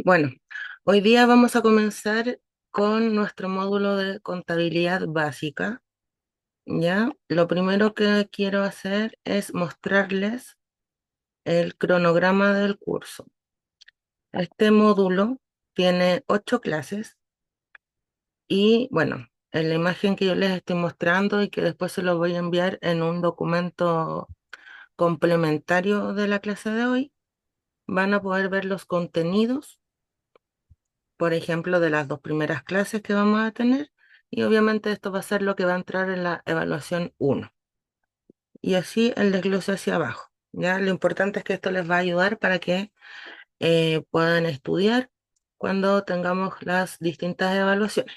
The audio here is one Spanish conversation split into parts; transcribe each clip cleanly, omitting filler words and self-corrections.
Bueno, hoy día vamos a comenzar con nuestro módulo de contabilidad básica, ¿ya? Lo primero que quiero hacer es mostrarles el cronograma del curso. Este módulo tiene 8 clases y, bueno, en la imagen que yo les estoy mostrando y que después se lo voy a enviar en un documento complementario de la clase de hoy, van a poder ver los contenidos, por ejemplo, de las 2 primeras clases que vamos a tener, y obviamente esto va a ser lo que va a entrar en la evaluación 1. Y así el desglose hacia abajo. ¿Ya? Lo importante es que esto les va a ayudar para que puedan estudiar cuando tengamos las distintas evaluaciones.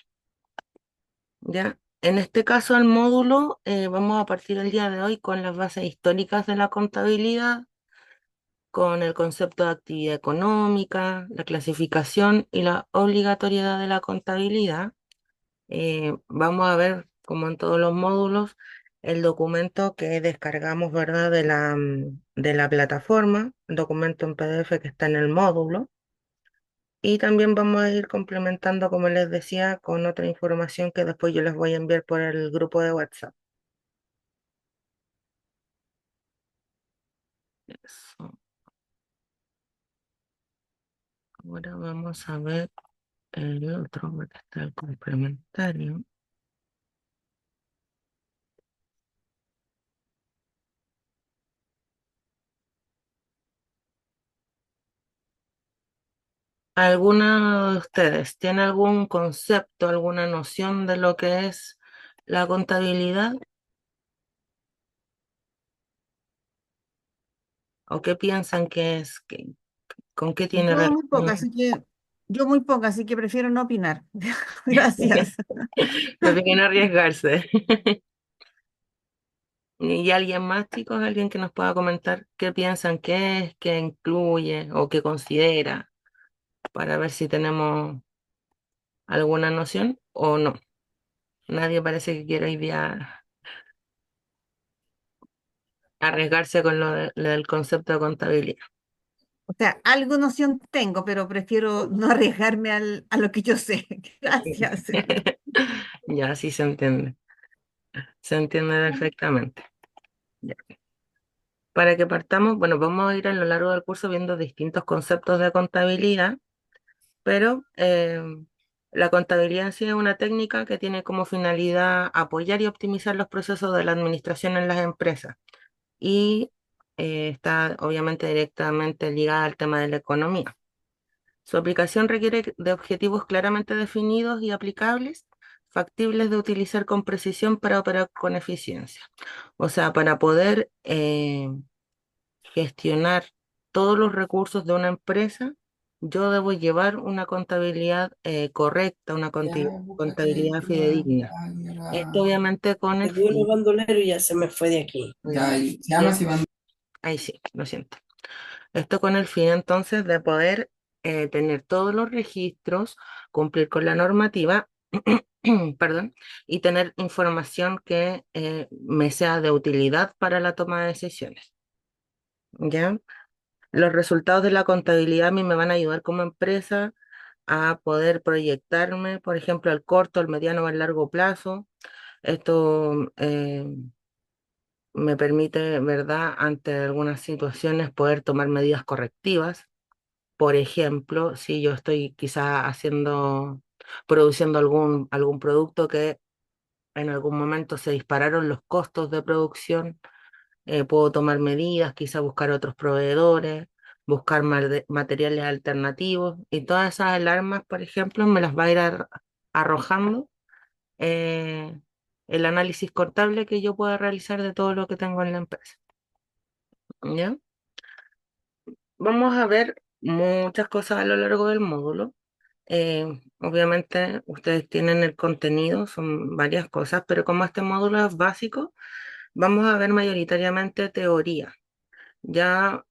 ¿Ya? En este caso, el módulo, vamos a partir el día de hoy con las bases históricas de la contabilidad, con el concepto de actividad económica, la clasificación y la obligatoriedad de la contabilidad. Vamos a ver, como en todos los módulos, el documento que descargamos, ¿verdad? De la plataforma, el documento en PDF que está en el módulo. Y también vamos a ir complementando, como les decía, con otra información que después yo les voy a enviar por el grupo de WhatsApp. Eso. Ahora vamos a ver el otro, que está el complementario. ¿Alguna de ustedes tiene algún concepto, alguna noción de lo que es la contabilidad? ¿O qué piensan que es? ¿Con qué tiene Yo muy poca, relación? así que yo muy poca, así que prefiero no opinar. Gracias. Prefieren arriesgarse. ¿Y alguien más, chicos? ¿Alguien que nos pueda comentar qué piensan que es, qué incluye o qué considera para ver si tenemos alguna noción o no? Nadie parece que quiera hoy día arriesgarse con lo del concepto de contabilidad. O sea, algo noción tengo, pero prefiero no arriesgarme a lo que yo sé. Gracias. Ya, sí se entiende. Se entiende perfectamente. Ya. Para que partamos, bueno, vamos a ir a lo largo del curso viendo distintos conceptos de contabilidad, pero la contabilidad en sí es una técnica que tiene como finalidad apoyar y optimizar los procesos de la administración en las empresas y está obviamente directamente ligada al tema de la economía. Su aplicación requiere de objetivos claramente definidos y aplicables, factibles de utilizar con precisión para operar con eficiencia. O sea, para poder gestionar todos los recursos de una empresa, yo debo llevar una contabilidad correcta, una Ya, búscate contabilidad que la, fidedigna. Esto la- obviamente con el te dio los fin. bandoleros y ya se me fue de aquí. Ya, Se llama así bandolero. ahí sí, lo siento. Esto con el fin entonces de poder tener todos los registros, cumplir con la normativa, perdón, y tener información que me sea de utilidad para la toma de decisiones. ¿Ya? Los resultados de la contabilidad a mí me van a ayudar como empresa a poder proyectarme, por ejemplo, al corto, al mediano o al largo plazo. Esto me permite, ¿verdad?, ante algunas situaciones poder tomar medidas correctivas. Por ejemplo, si yo estoy quizá produciendo algún producto que en algún momento se dispararon los costos de producción, puedo tomar medidas, quizá buscar otros proveedores, buscar materiales alternativos y todas esas alarmas, por ejemplo, me las va a ir arrojando eh, el análisis contable que yo pueda realizar de todo lo que tengo en la empresa. ¿Ya? Vamos a ver muchas cosas a lo largo del módulo. Obviamente ustedes tienen el contenido, son varias cosas, pero como este módulo es básico, vamos a ver mayoritariamente teoría. Ya,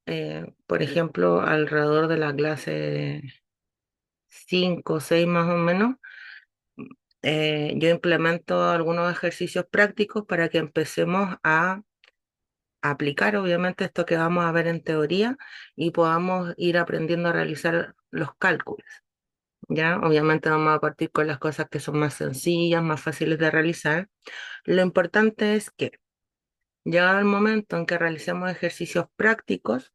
por ejemplo, alrededor de la clase 5 o 6 más o menos, yo implemento algunos ejercicios prácticos para que empecemos a aplicar obviamente esto que vamos a ver en teoría y podamos ir aprendiendo a realizar los cálculos. ¿Ya? Obviamente vamos a partir con las cosas que son más sencillas, más fáciles de realizar. Lo importante es que, llegado el momento en que realicemos ejercicios prácticos,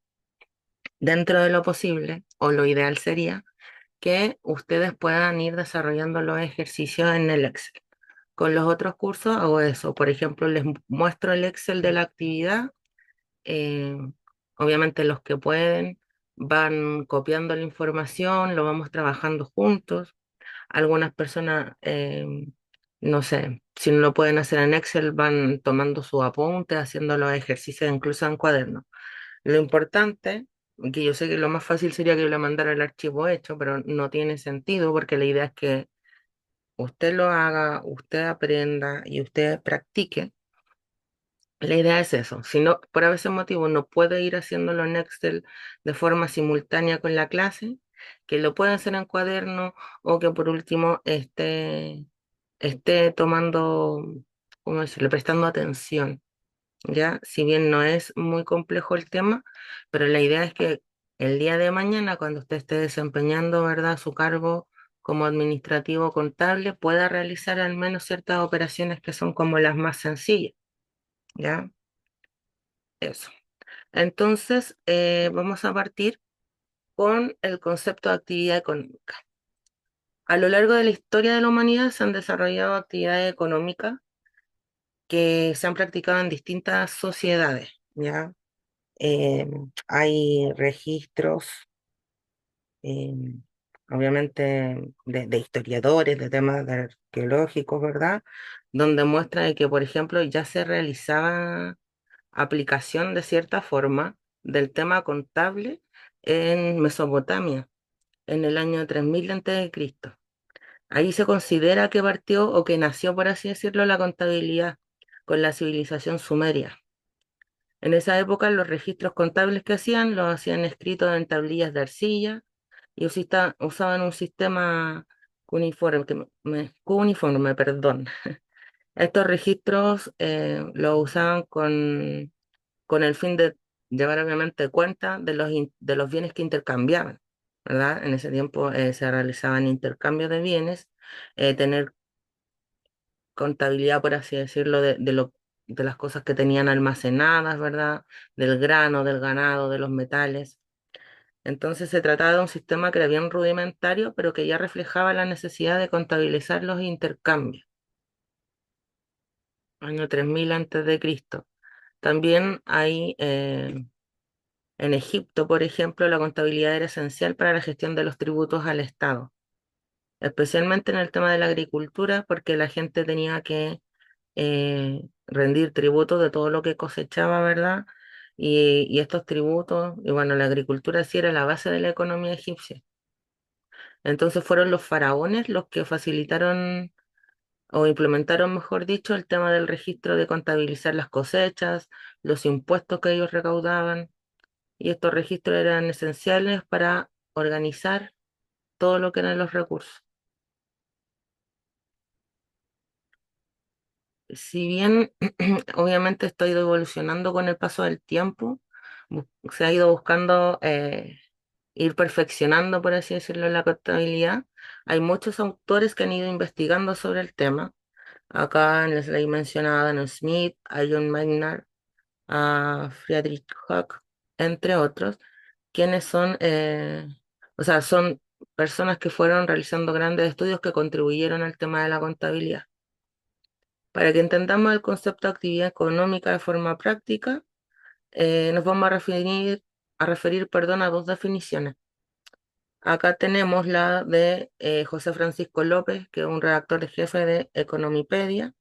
dentro de lo posible, o lo ideal sería, que ustedes puedan ir desarrollando los ejercicios en el Excel. Con los otros cursos hago eso. Por ejemplo, les muestro el Excel de la actividad. eh, Obviamente los que pueden van copiando la información, lo vamos trabajando juntos. Algunas personas, no sé, si no lo pueden hacer en Excel, van tomando su apunte, haciendo los ejercicios incluso en cuaderno. Lo importante, que yo sé que lo más fácil sería que le mandara el archivo hecho, pero no tiene sentido porque la idea es que usted lo haga, usted aprenda y usted practique. La idea es eso. Si no, por a veces motivo no puede ir haciéndolo en Excel de forma simultánea con la clase, que lo pueda hacer en cuaderno o que por último esté tomando, ¿cómo decirlo?, prestando atención, ¿ya? Si bien no es muy complejo el tema, pero la idea es que el día de mañana, cuando usted esté desempeñando, ¿verdad?, su cargo como administrativo contable, pueda realizar al menos ciertas operaciones que son como las más sencillas, ¿ya? Eso. Entonces, vamos a partir con el concepto de actividad económica. A lo largo de la historia de la humanidad se han desarrollado actividades económicas que se han practicado en distintas sociedades, ¿ya? Eh, Hay registros, eh, obviamente, de historiadores, de temas arqueológicos, ¿verdad? Donde muestra de que, por ejemplo, ya se realizaba aplicación de cierta forma del tema contable en Mesopotamia en el año 3000 a.C. Ahí se considera que partió o que nació, por así decirlo, la contabilidad con la civilización sumeria. En esa época los registros contables que hacían los hacían escritos en tablillas de arcilla y usaban un sistema cuneiforme, cuneiforme, perdón. Estos registros los usaban con el fin de llevar obviamente cuenta de los bienes que intercambiaban, ¿verdad? En ese tiempo se realizaban intercambios de bienes, tener contabilidad, por así decirlo, de las cosas que tenían almacenadas, ¿verdad? Del grano, del ganado, de los metales. Entonces se trataba de un sistema que era bien rudimentario, pero que ya reflejaba la necesidad de contabilizar los intercambios, año 3000 antes de Cristo. También hay en Egipto, por ejemplo, la contabilidad era esencial para la gestión de los tributos al Estado, especialmente en el tema de la agricultura, porque la gente tenía que rendir tributos de todo lo que cosechaba, ¿verdad? Y estos tributos, y bueno, la agricultura sí era la base de la economía egipcia. Entonces fueron los faraones los que facilitaron o implementaron, mejor dicho, el tema del registro de contabilizar las cosechas, los impuestos que ellos recaudaban, y estos registros eran esenciales para organizar todo lo que eran los recursos. Si bien obviamente esto ha ido evolucionando con el paso del tiempo, se ha ido buscando ir perfeccionando, por así decirlo, la contabilidad. Hay muchos autores que han ido investigando sobre el tema. Acá les he mencionado a Adam Smith, a John Maynard, a Friedrich Huck, entre otros, quienes son, o sea, son personas que fueron realizando grandes estudios que contribuyeron al tema de la contabilidad. Para que entendamos el concepto de actividad económica de forma práctica, nos vamos a referir, perdón, a dos definiciones. Acá tenemos la de José Francisco López, que es un redactor jefe de Economipedia,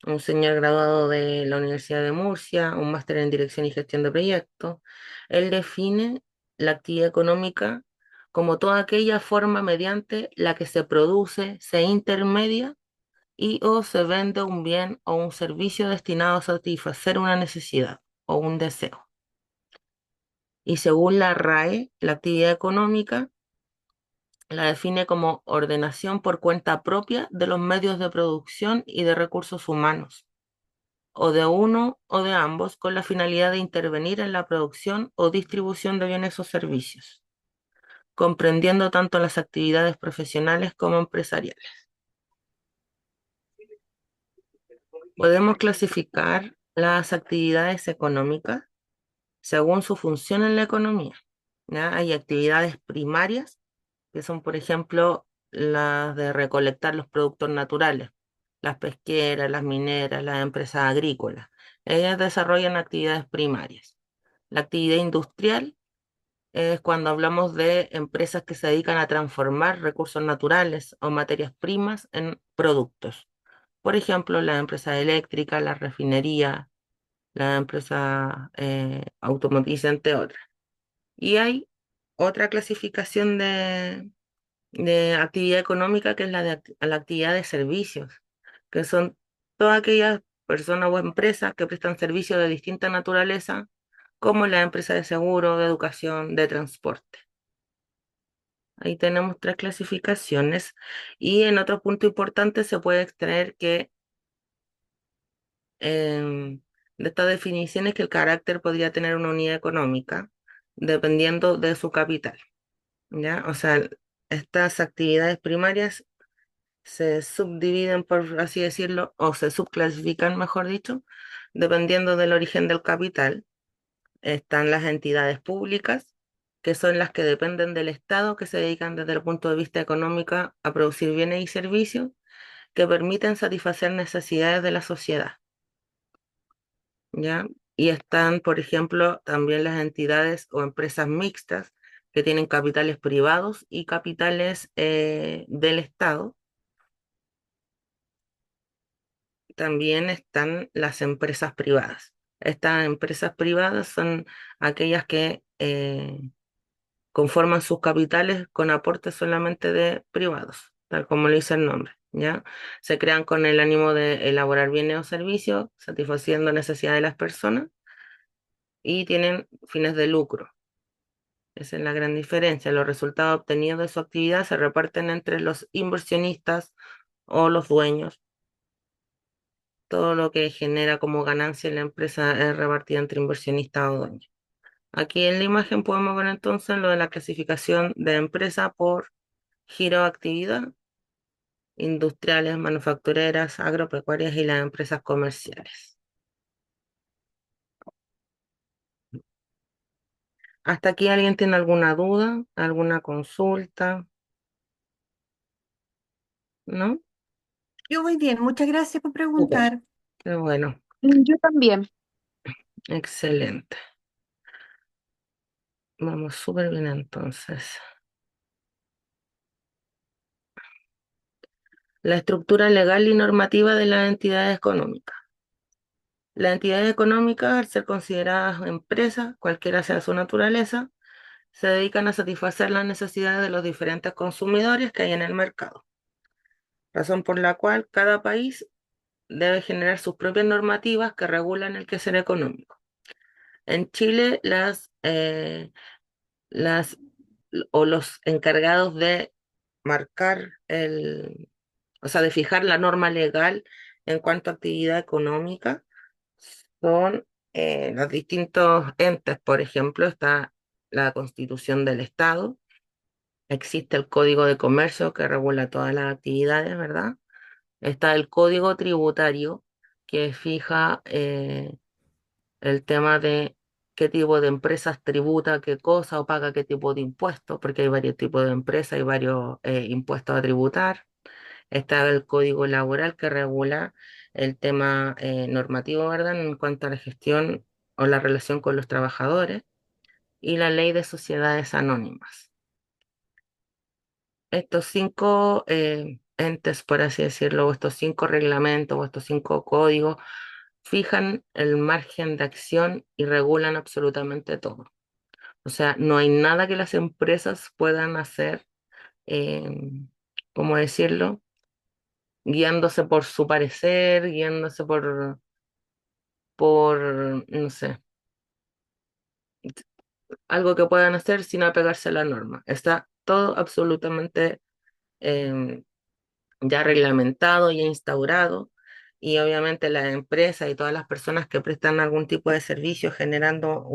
un señor graduado de la Universidad de Murcia, un máster en Dirección y Gestión de Proyectos. Él define la actividad económica como toda aquella forma mediante la que se produce, se intermedia y o se vende un bien o un servicio destinado a satisfacer una necesidad o un deseo. Y según la RAE, la actividad económica la define como ordenación por cuenta propia de los medios de producción y de recursos humanos. o de uno o de ambos con la finalidad de intervenir en la producción o distribución de bienes o servicios, comprendiendo tanto las actividades profesionales como empresariales. Podemos clasificar las actividades económicas según su función en la economía, ¿ya? Hay actividades primarias, que son, por ejemplo, las de recolectar los productos naturales, las pesqueras, las mineras, las empresas agrícolas. Ellas desarrollan actividades primarias. La actividad industrial es cuando hablamos de empresas que se dedican a transformar recursos naturales o materias primas en productos. Por ejemplo, la empresa eléctrica, la refinería, la empresa automotriz, entre otras. Y hay otra clasificación de actividad económica que es la actividad de servicios, que son todas aquellas personas o empresas que prestan servicios de distinta naturaleza, como la empresa de seguro, de educación, de transporte. Ahí tenemos tres clasificaciones y en otro punto importante se puede extraer que de estas definiciones que el carácter podría tener una unidad económica dependiendo de su capital, ¿ya? O sea, estas actividades primarias se subdividen, por así decirlo, o se subclasifican, mejor dicho, dependiendo del origen del capital. Están las entidades públicas, que son las que dependen del Estado, que se dedican desde el punto de vista económico a producir bienes y servicios que permiten satisfacer necesidades de la sociedad, ¿ya? Y están, por ejemplo, también las entidades o empresas mixtas que tienen capitales privados y capitales del Estado. También están las empresas privadas. Estas empresas privadas son aquellas que conforman sus capitales con aportes solamente de privados, tal como lo dice el nombre, ¿ya? Se crean con el ánimo de elaborar bienes o servicios, satisfaciendo necesidades de las personas y tienen fines de lucro. Esa es la gran diferencia. Los resultados obtenidos de su actividad se reparten entre los inversionistas o los dueños. Todo lo que genera como ganancia en la empresa es repartido entre inversionistas o dueños. Aquí en la imagen podemos ver entonces lo de la clasificación de empresa por giro de actividad, industriales, manufactureras, agropecuarias y las empresas comerciales. ¿Hasta aquí alguien tiene alguna duda, alguna consulta? ¿No? Yo muy bien, muchas gracias por Súper. preguntar. Qué bueno, Yo también. excelente. Vamos súper bien entonces. La estructura legal y normativa de las entidades económicas. Las entidades económicas, al ser consideradas empresas, cualquiera sea su naturaleza, se dedican a satisfacer las necesidades de los diferentes consumidores que hay en el mercado, razón por la cual cada país debe generar sus propias normativas que regulan el quehacer económico. En Chile, las o los encargados de marcar o sea, de fijar la norma legal en cuanto a actividad económica son los distintos entes. Por ejemplo, está la Constitución del Estado, existe el Código de Comercio que regula todas las actividades, ¿verdad? Está el Código Tributario que fija el tema de qué tipo de empresas tributa qué cosa o paga qué tipo de impuestos, porque hay varios tipos de empresas y varios impuestos a tributar. Está el Código Laboral que regula el tema normativo, ¿verdad? En cuanto a la gestión o la relación con los trabajadores y la Ley de Sociedades Anónimas. Estos cinco entes, por así decirlo, o estos cinco reglamentos o estos cinco códigos fijan el margen de acción y regulan absolutamente todo. O sea, no hay nada que las empresas puedan hacer, eh, ¿cómo decirlo? Guiándose por su parecer, guiándose no sé, algo que puedan hacer sin apegarse a la norma. Está todo absolutamente ya reglamentado, ya instaurado, y obviamente la empresa y todas las personas que prestan algún tipo de servicio generando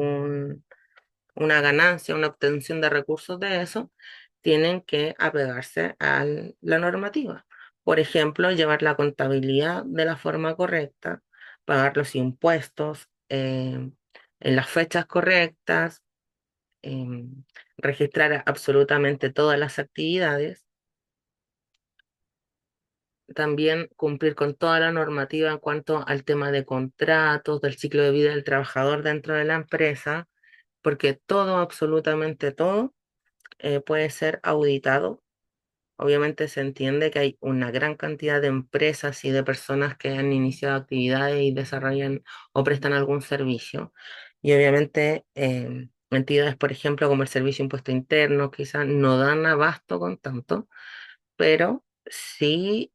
una ganancia, una obtención de recursos de eso, tienen que apegarse a la normativa. Por ejemplo, llevar la contabilidad de la forma correcta, pagar los impuestos en las fechas correctas, registrar absolutamente todas las actividades, también cumplir con toda la normativa en cuanto al tema de contratos, del ciclo de vida del trabajador dentro de la empresa, porque todo, absolutamente todo, puede ser auditado. Obviamente se entiende que hay una gran cantidad de empresas y de personas que han iniciado actividades y desarrollan o prestan algún servicio. Y obviamente entidades, por ejemplo, como el Servicio de Impuesto Interno, quizás no dan abasto con tanto, pero sí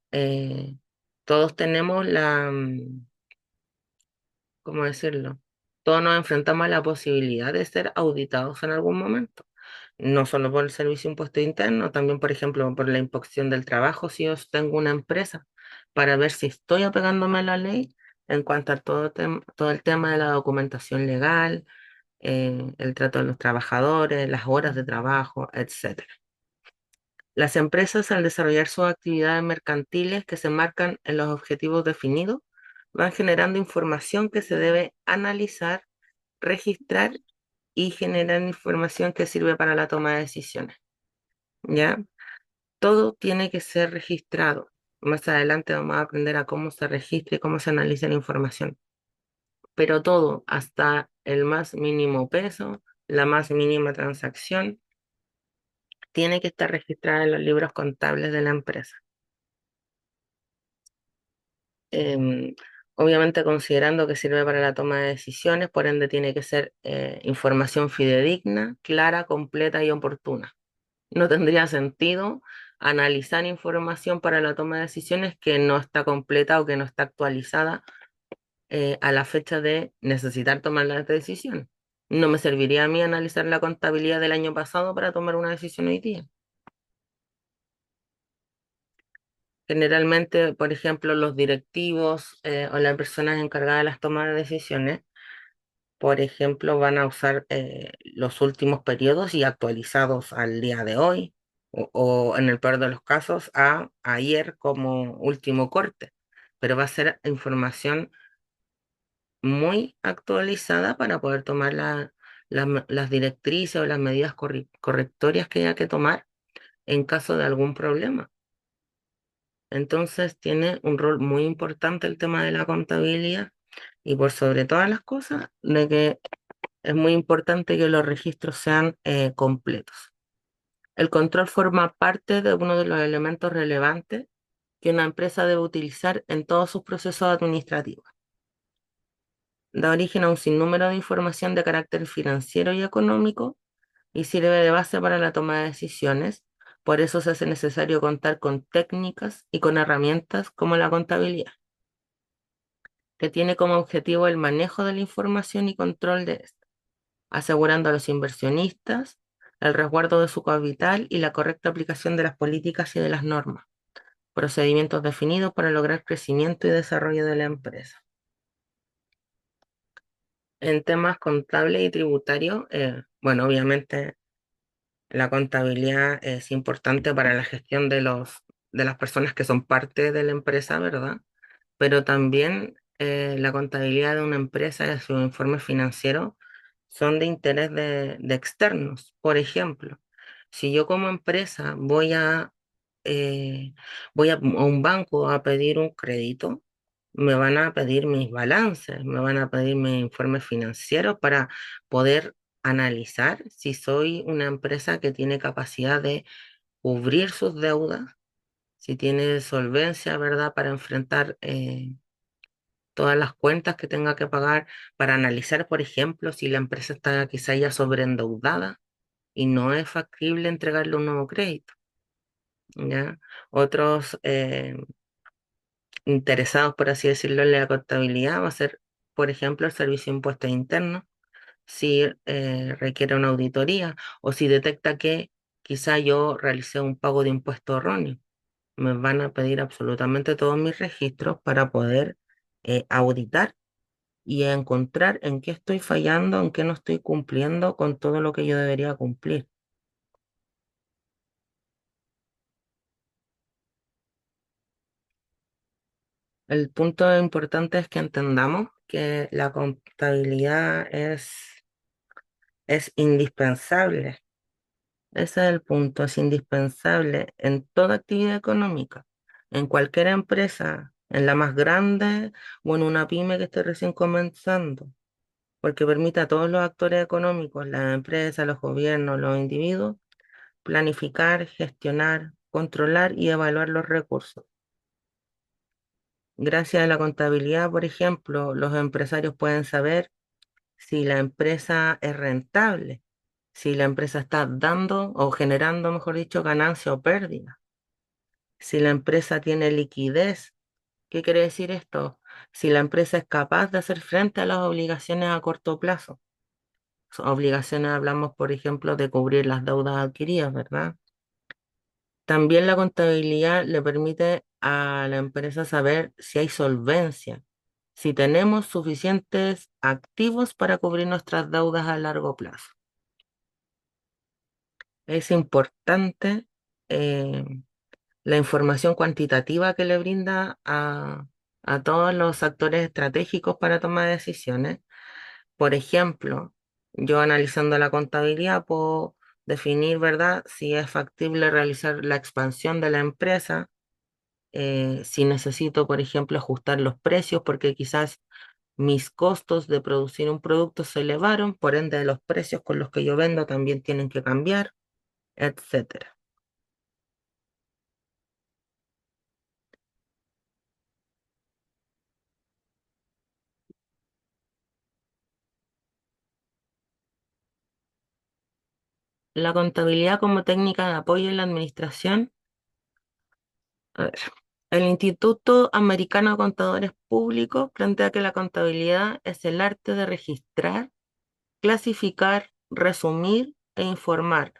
todos tenemos ¿cómo decirlo? Todos nos enfrentamos a la posibilidad de ser auditados en algún momento. No solo por el Servicio de Impuesto Interno, también, por ejemplo, por la inspección del trabajo, si yo tengo una empresa, para ver si estoy apegándome a la ley en cuanto a todo el tema de la documentación legal, el trato de los trabajadores, las horas de trabajo, etcétera. Las empresas, al desarrollar sus actividades mercantiles que se marcan en los objetivos definidos, van generando información que se debe analizar, registrar y generar información que sirve para la toma de decisiones. ¿Ya? Todo tiene que ser registrado. Más adelante vamos a aprender a cómo se registra y cómo se analiza la información. Pero todo, hasta el más mínimo peso, la más mínima transacción, tiene que estar registrada en los libros contables de la empresa. Em, Obviamente considerando que sirve para la toma de decisiones, por ende tiene que ser información fidedigna, clara, completa y oportuna. No tendría sentido analizar información para la toma de decisiones que no está completa o que no está actualizada a la fecha de necesitar tomar la decisión. No me serviría a mí analizar la contabilidad del año pasado para tomar una decisión hoy día. Generalmente, por ejemplo, los directivos o las personas encargadas de las tomas de decisiones, por ejemplo, van a usar los últimos periodos y actualizados al día de hoy, o en el peor de los casos, a ayer como último corte. Pero va a ser información muy actualizada para poder tomar las directrices o las medidas correctorias que haya que tomar en caso de algún problema. Entonces tiene un rol muy importante el tema de la contabilidad y por sobre todas las cosas, de que es muy importante que los registros sean completos. El control forma parte de uno de los elementos relevantes que una empresa debe utilizar en todos sus procesos administrativos. Da origen a un sinnúmero de información de carácter financiero y económico y sirve de base para la toma de decisiones. Por eso se hace necesario contar con técnicas y con herramientas como la contabilidad, que tiene como objetivo el manejo de la información y control de esta, asegurando a los inversionistas el resguardo de su capital y la correcta aplicación de las políticas y de las normas, procedimientos definidos para lograr crecimiento y desarrollo de la empresa. En temas contables y tributarios, bueno, obviamente la contabilidad es importante para la gestión de las personas que son parte de la empresa, ¿verdad? Pero también la contabilidad de una empresa y sus informes financieros son de interés de externos. Por ejemplo, si yo como empresa voy a un banco a pedir un crédito, me van a pedir mis balances, me van a pedir mis informes financieros para poder analizar si soy una empresa que tiene capacidad de cubrir sus deudas, si tiene solvencia, ¿verdad?, para enfrentar todas las cuentas que tenga que pagar, para analizar, por ejemplo, si la empresa está quizá ya sobreendeudada y no es factible entregarle un nuevo crédito, ¿ya? Otros interesados, por así decirlo, en la contabilidad va a ser, por ejemplo, el Servicio de Impuestos Internos, si requiere una auditoría o si detecta que quizá yo realicé un pago de impuesto erróneo. Me van a pedir absolutamente todos mis registros para poder auditar y encontrar en qué estoy fallando, en qué no estoy cumpliendo con todo lo que yo debería cumplir. El punto importante es que entendamos que la contabilidad es indispensable. Ese es el punto, es indispensable en toda actividad económica, en cualquier empresa, en la más grande o en una pyme que esté recién comenzando, porque permite a todos los actores económicos, las empresas, los gobiernos, los individuos, planificar, gestionar, controlar y evaluar los recursos. Gracias a la contabilidad, por ejemplo, los empresarios pueden saber si la empresa es rentable, si la empresa está dando o generando, mejor dicho, ganancia o pérdida, si la empresa tiene liquidez. ¿Qué quiere decir esto? Si la empresa es capaz de hacer frente a las obligaciones a corto plazo. Obligaciones hablamos, por ejemplo, de cubrir las deudas adquiridas, ¿verdad? También la contabilidad le permite a la empresa saber si hay solvencia, si tenemos suficientes activos para cubrir nuestras deudas a largo plazo. Es importante eh, la información cuantitativa que le brinda a todos los actores estratégicos para tomar decisiones. Por ejemplo, yo analizando la contabilidad puedo definir, ¿verdad?, si es factible realizar la expansión de la empresa, si necesito, por ejemplo, ajustar los precios porque quizás mis costos de producir un producto se elevaron, por ende los precios con los que yo vendo también tienen que cambiar, etcétera. La contabilidad como técnica de apoyo en la administración. A ver, el Instituto Americano de Contadores Públicos plantea que la contabilidad es el arte de registrar, clasificar, resumir e informar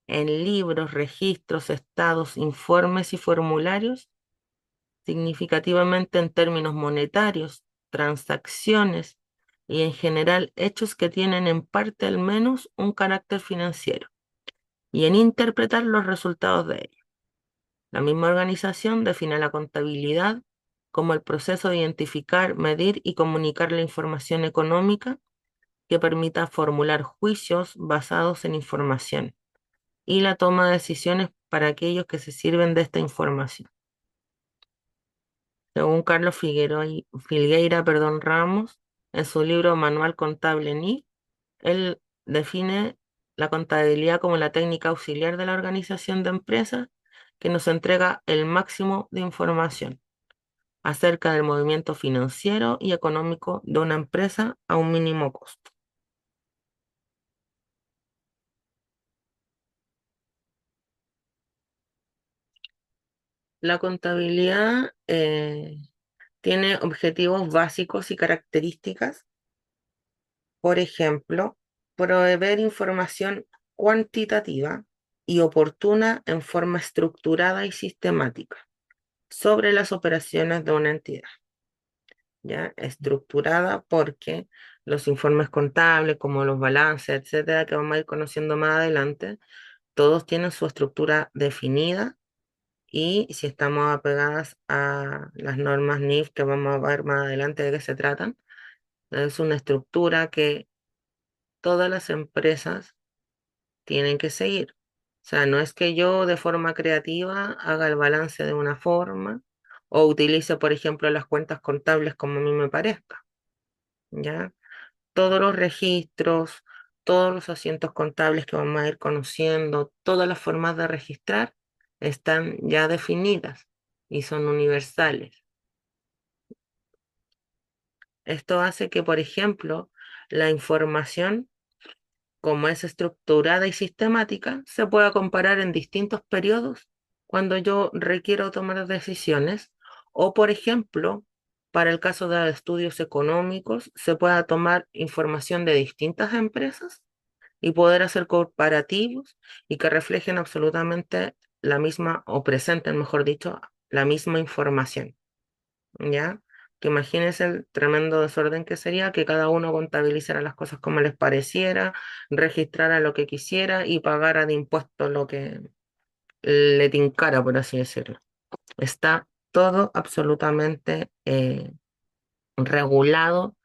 en libros, registros, estados, informes y formularios significativamente en términos monetarios, transacciones y en general hechos que tienen en parte al menos un carácter financiero y en interpretar los resultados de ellos. La misma organización define la contabilidad como el proceso de identificar, medir y comunicar la información económica que permita formular juicios basados en información y la toma de decisiones para aquellos que se sirven de esta información. Según Carlos Filgueira, Ramos, en su libro Manual Contable NI, él define la contabilidad como la técnica auxiliar de la organización de empresas que nos entrega el máximo de información acerca del movimiento financiero y económico de una empresa a un mínimo costo. La contabilidad tiene objetivos básicos y características. Por ejemplo, proveer información cuantitativa y oportuna en forma estructurada y sistemática sobre las operaciones de una entidad, ¿ya? Estructurada porque los informes contables, como los balances, etcétera, que vamos a ir conociendo más adelante, todos tienen su estructura definida y si estamos apegadas a las normas NIF que vamos a ver más adelante de qué se tratan, es una estructura que todas las empresas tienen que seguir. O sea, no es que yo de forma creativa haga el balance de una forma o utilice, por ejemplo, las cuentas contables como a mí me parezca, ¿ya? Todos los registros, todos los asientos contables que vamos a ir conociendo, todas las formas de registrar están ya definidas y son universales. Esto hace que, por ejemplo, la información, como es estructurada y sistemática, se pueda comparar en distintos periodos cuando yo requiero tomar decisiones o, por ejemplo, para el caso de estudios económicos, se pueda tomar información de distintas empresas y poder hacer comparativos y que reflejen absolutamente la misma, o presenten, mejor dicho, la misma información, ¿ya? que imagínense el tremendo desorden que sería que cada uno contabilizara las cosas como les pareciera, registrara lo que quisiera y pagara de impuestos lo que le tincara, por así decirlo. Está todo absolutamente regulado.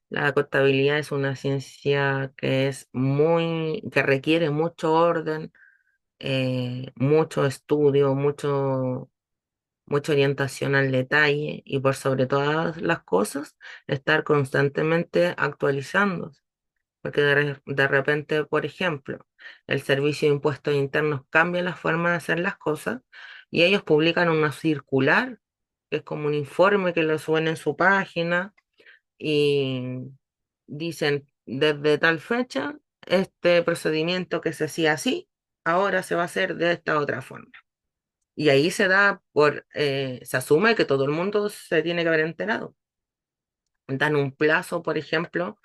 La contabilidad es una ciencia que es que requiere mucho orden, mucho estudio, mucha orientación al detalle y por sobre todas las cosas, estar constantemente actualizando. Porque de repente, por ejemplo, el Servicio de Impuestos Internos cambia la forma de hacer las cosas y ellos publican una circular, que es como un informe que lo suben en su página y dicen, desde tal fecha, este procedimiento que se hacía así, ahora se va a hacer de esta otra forma. Y ahí se asume que todo el mundo se tiene que haber enterado. Dan un plazo, por ejemplo,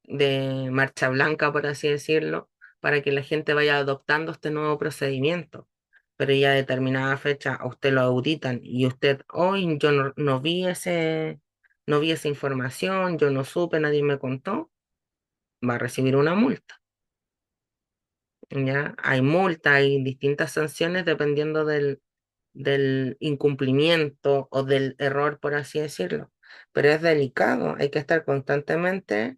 de marcha blanca, por así decirlo, para que la gente vaya adoptando este nuevo procedimiento. Pero ya a determinada fecha a usted lo auditan y usted, hoy yo no vi esa información, yo no supe, nadie me contó, va a recibir una multa. ¿Ya? Hay multa, hay distintas sanciones dependiendo del incumplimiento o del error, por así decirlo. Pero es delicado, hay que estar constantemente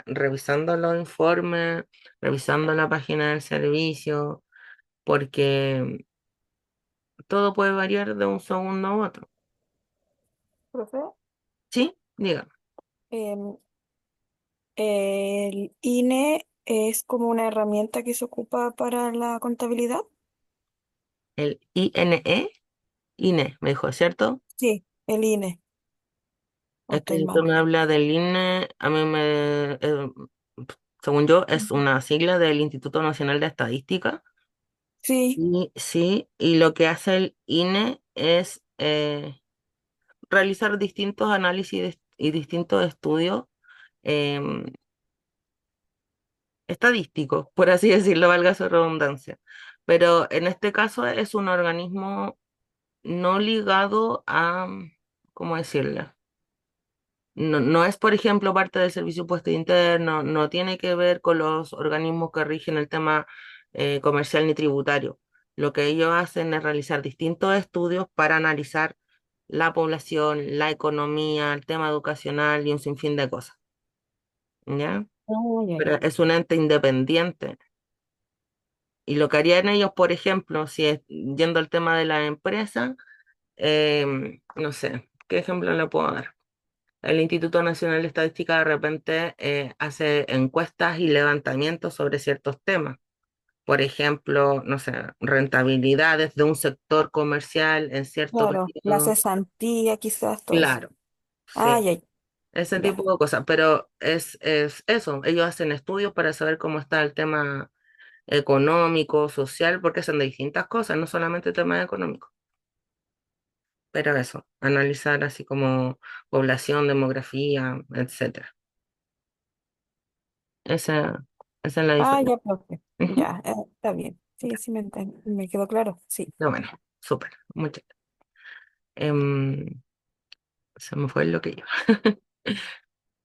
revisando los informes, revisando la página del servicio, porque todo puede variar de un segundo a otro. Profe, ¿Sí? Diga. em, el INE es como una herramienta que se ocupa para la contabilidad. El INE, me dijo, ¿cierto? Sí, el INE. ¿O Es que estoy si usted mal? me habla del INE, según yo, es Ujú. una sigla del Instituto Nacional de Estadística. Sí. Y sí, y lo que hace el INE es realizar distintos análisis y distintos estudios em, estadísticos, por así decirlo, valga su redundancia. Pero en este caso es un organismo no ligado a, ¿cómo decirle? No es, por ejemplo, parte del Servicio de Impuesto Interno, no tiene que ver con los organismos que rigen el tema comercial ni tributario. Lo que ellos hacen es realizar distintos estudios para analizar la población, la economía, el tema educacional y un sinfín de cosas, ¿ya? Oh, ya, Pero ya. es un ente independiente. Y lo que harían ellos, por ejemplo, si es yendo al tema de la empresa, no sé, ¿qué ejemplo le puedo dar? El Instituto Nacional de Estadística de repente hace encuestas y levantamientos sobre ciertos temas. Por ejemplo, no sé, rentabilidades de un sector comercial en cierto Claro, la periodo. cesantía, quizás todo eso. Claro, Ah, sí, ya, ese ya. tipo de cosas. Pero es eso, ellos hacen estudios para saber cómo está el tema económico, social, porque son de distintas cosas, no solamente temas económicos. Pero eso, analizar así como población, demografía, etcétera. Esa, esa es la Ah, diferencia. ya, profe. Ujú. Ya, está bien. Sí, sí, me quedó claro. Sí. Pero bueno, súper, mucho. Em, Se me fue lo que iba.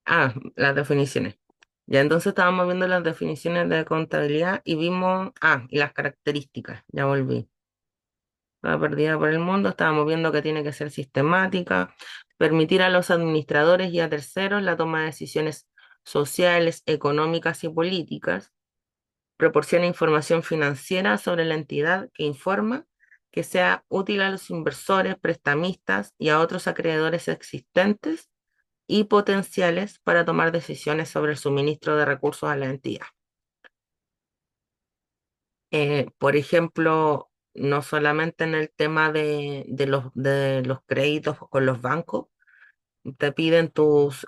Ah, las definiciones. Ya entonces estábamos viendo las definiciones de contabilidad y vimos, y las características, ya volví. La perdida por el mundo, estábamos viendo que tiene que ser sistemática, permitir a los administradores y a terceros la toma de decisiones sociales, económicas y políticas, proporciona información financiera sobre la entidad que informa, que sea útil a los inversores, prestamistas y a otros acreedores existentes y potenciales para tomar decisiones sobre el suministro de recursos a la entidad. Por ejemplo, no solamente en el tema de los créditos con los bancos, te piden tus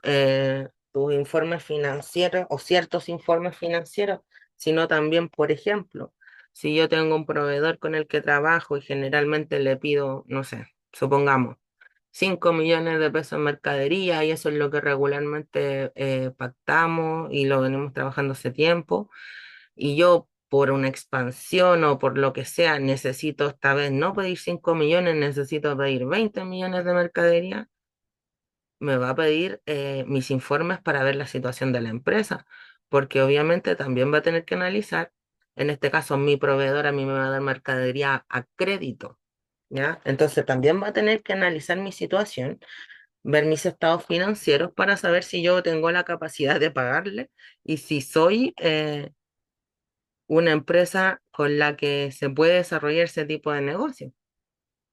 informes financieros o ciertos informes financieros, sino también, por ejemplo, si yo tengo un proveedor con el que trabajo y generalmente le pido, no sé, supongamos, 5 millones de pesos en mercadería y eso es lo que regularmente pactamos y lo venimos trabajando hace tiempo y yo por una expansión o por lo que sea necesito esta vez no pedir 5 millones, necesito pedir 20 millones de mercadería, me va a pedir mis informes para ver la situación de la empresa, porque obviamente también va a tener que analizar, en este caso mi proveedor a mí me va a dar mercadería a crédito, ¿ya? Entonces también va a tener que analizar mi situación, ver mis estados financieros para saber si yo tengo la capacidad de pagarle y si soy una empresa con la que se puede desarrollar ese tipo de negocio.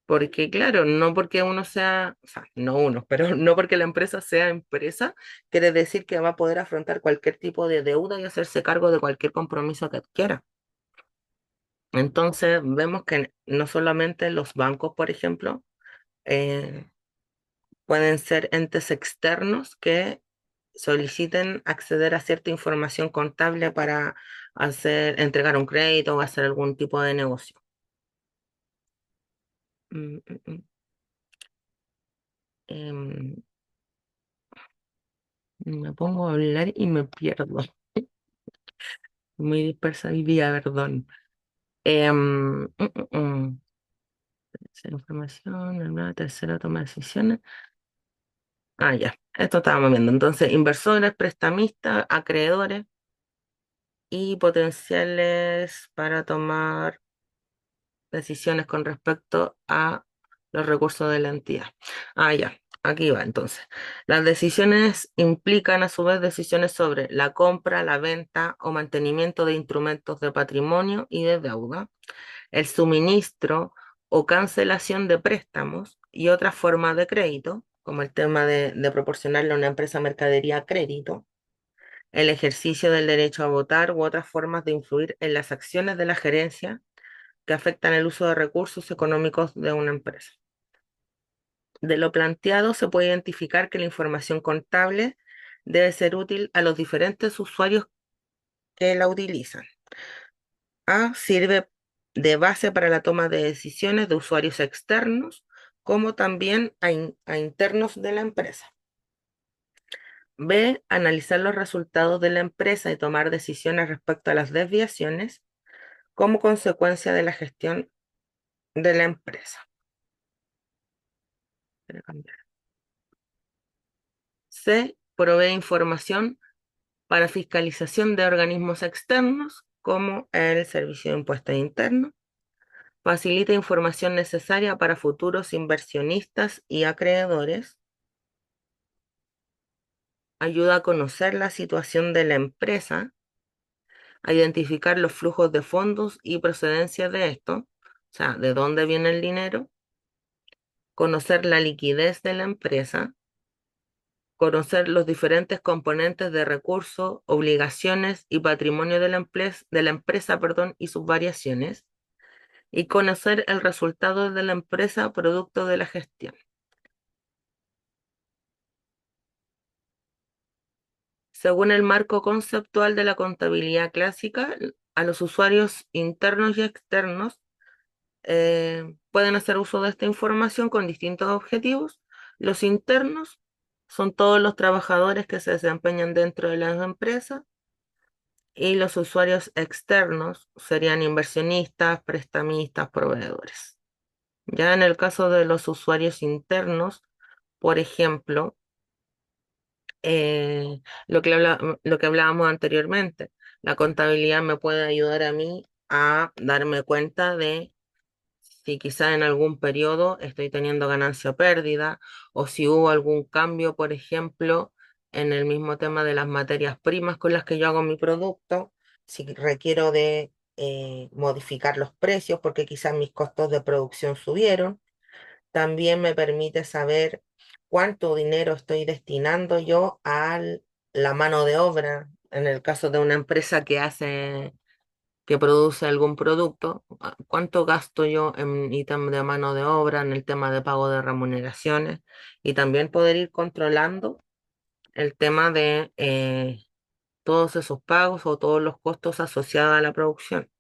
Porque claro, no porque uno sea, o sea, no uno, pero no porque la empresa sea empresa, quiere decir que va a poder afrontar cualquier tipo de deuda y hacerse cargo de cualquier compromiso que adquiera. Entonces vemos que no solamente los bancos, por ejemplo, eh, pueden ser entes externos que soliciten acceder a cierta información contable para entregar un crédito o hacer algún tipo de negocio. Mm, mm, mm. Em, Me pongo a hablar y me pierdo. Muy dispersa hoy día, perdón. Tercera información, una tercera toma de decisiones. Ah, ya, esto estábamos viendo. Entonces, inversores, prestamistas, acreedores y potenciales para tomar decisiones con respecto a los recursos de la entidad. Ah, ya, aquí va entonces. Las decisiones implican a su vez decisiones sobre la compra, la venta o mantenimiento de instrumentos de patrimonio y de deuda, el suministro o cancelación de préstamos y otras formas de crédito, como el tema de proporcionarle a una empresa mercadería a crédito, el ejercicio del derecho a votar u otras formas de influir en las acciones de la gerencia que afectan el uso de recursos económicos de una empresa. De lo planteado se puede identificar que la información contable debe ser útil a los diferentes usuarios que la utilizan. A, sirve de base para la toma de decisiones de usuarios externos, como también a internos de la empresa. B, analizar los resultados de la empresa y tomar decisiones respecto a las desviaciones como consecuencia de la gestión de la empresa. C, provee información para fiscalización de organismos externos, como el Servicio de Impuestos Internos. Facilita información necesaria para futuros inversionistas y acreedores. Ayuda a conocer la situación de la empresa, a identificar los flujos de fondos y procedencia de esto, o sea, de dónde viene el dinero, conocer la liquidez de la empresa, conocer los diferentes componentes de recursos, obligaciones y patrimonio de la empresa, perdón, y sus variaciones, y conocer el resultado de la empresa producto de la gestión. Según el marco conceptual de la contabilidad clásica, a los usuarios internos y externos pueden hacer uso de esta información con distintos objetivos. Los internos son todos los trabajadores que se desempeñan dentro de las empresas y los usuarios externos serían inversionistas, prestamistas, proveedores. Ya en el caso de los usuarios internos, por ejemplo, lo que hablábamos anteriormente, la contabilidad me puede ayudar a mí a darme cuenta de si quizá en algún periodo estoy teniendo ganancia o pérdida, o si hubo algún cambio, por ejemplo, en el mismo tema de las materias primas con las que yo hago mi producto, si requiero de modificar los precios porque quizás mis costos de producción subieron. También me permite saber cuánto dinero estoy destinando yo a la mano de obra, en el caso de una empresa que produce algún producto, cuánto gasto yo en ítem de mano de obra, en el tema de pago de remuneraciones, y también poder ir controlando el tema de todos esos pagos o todos los costos asociados a la producción.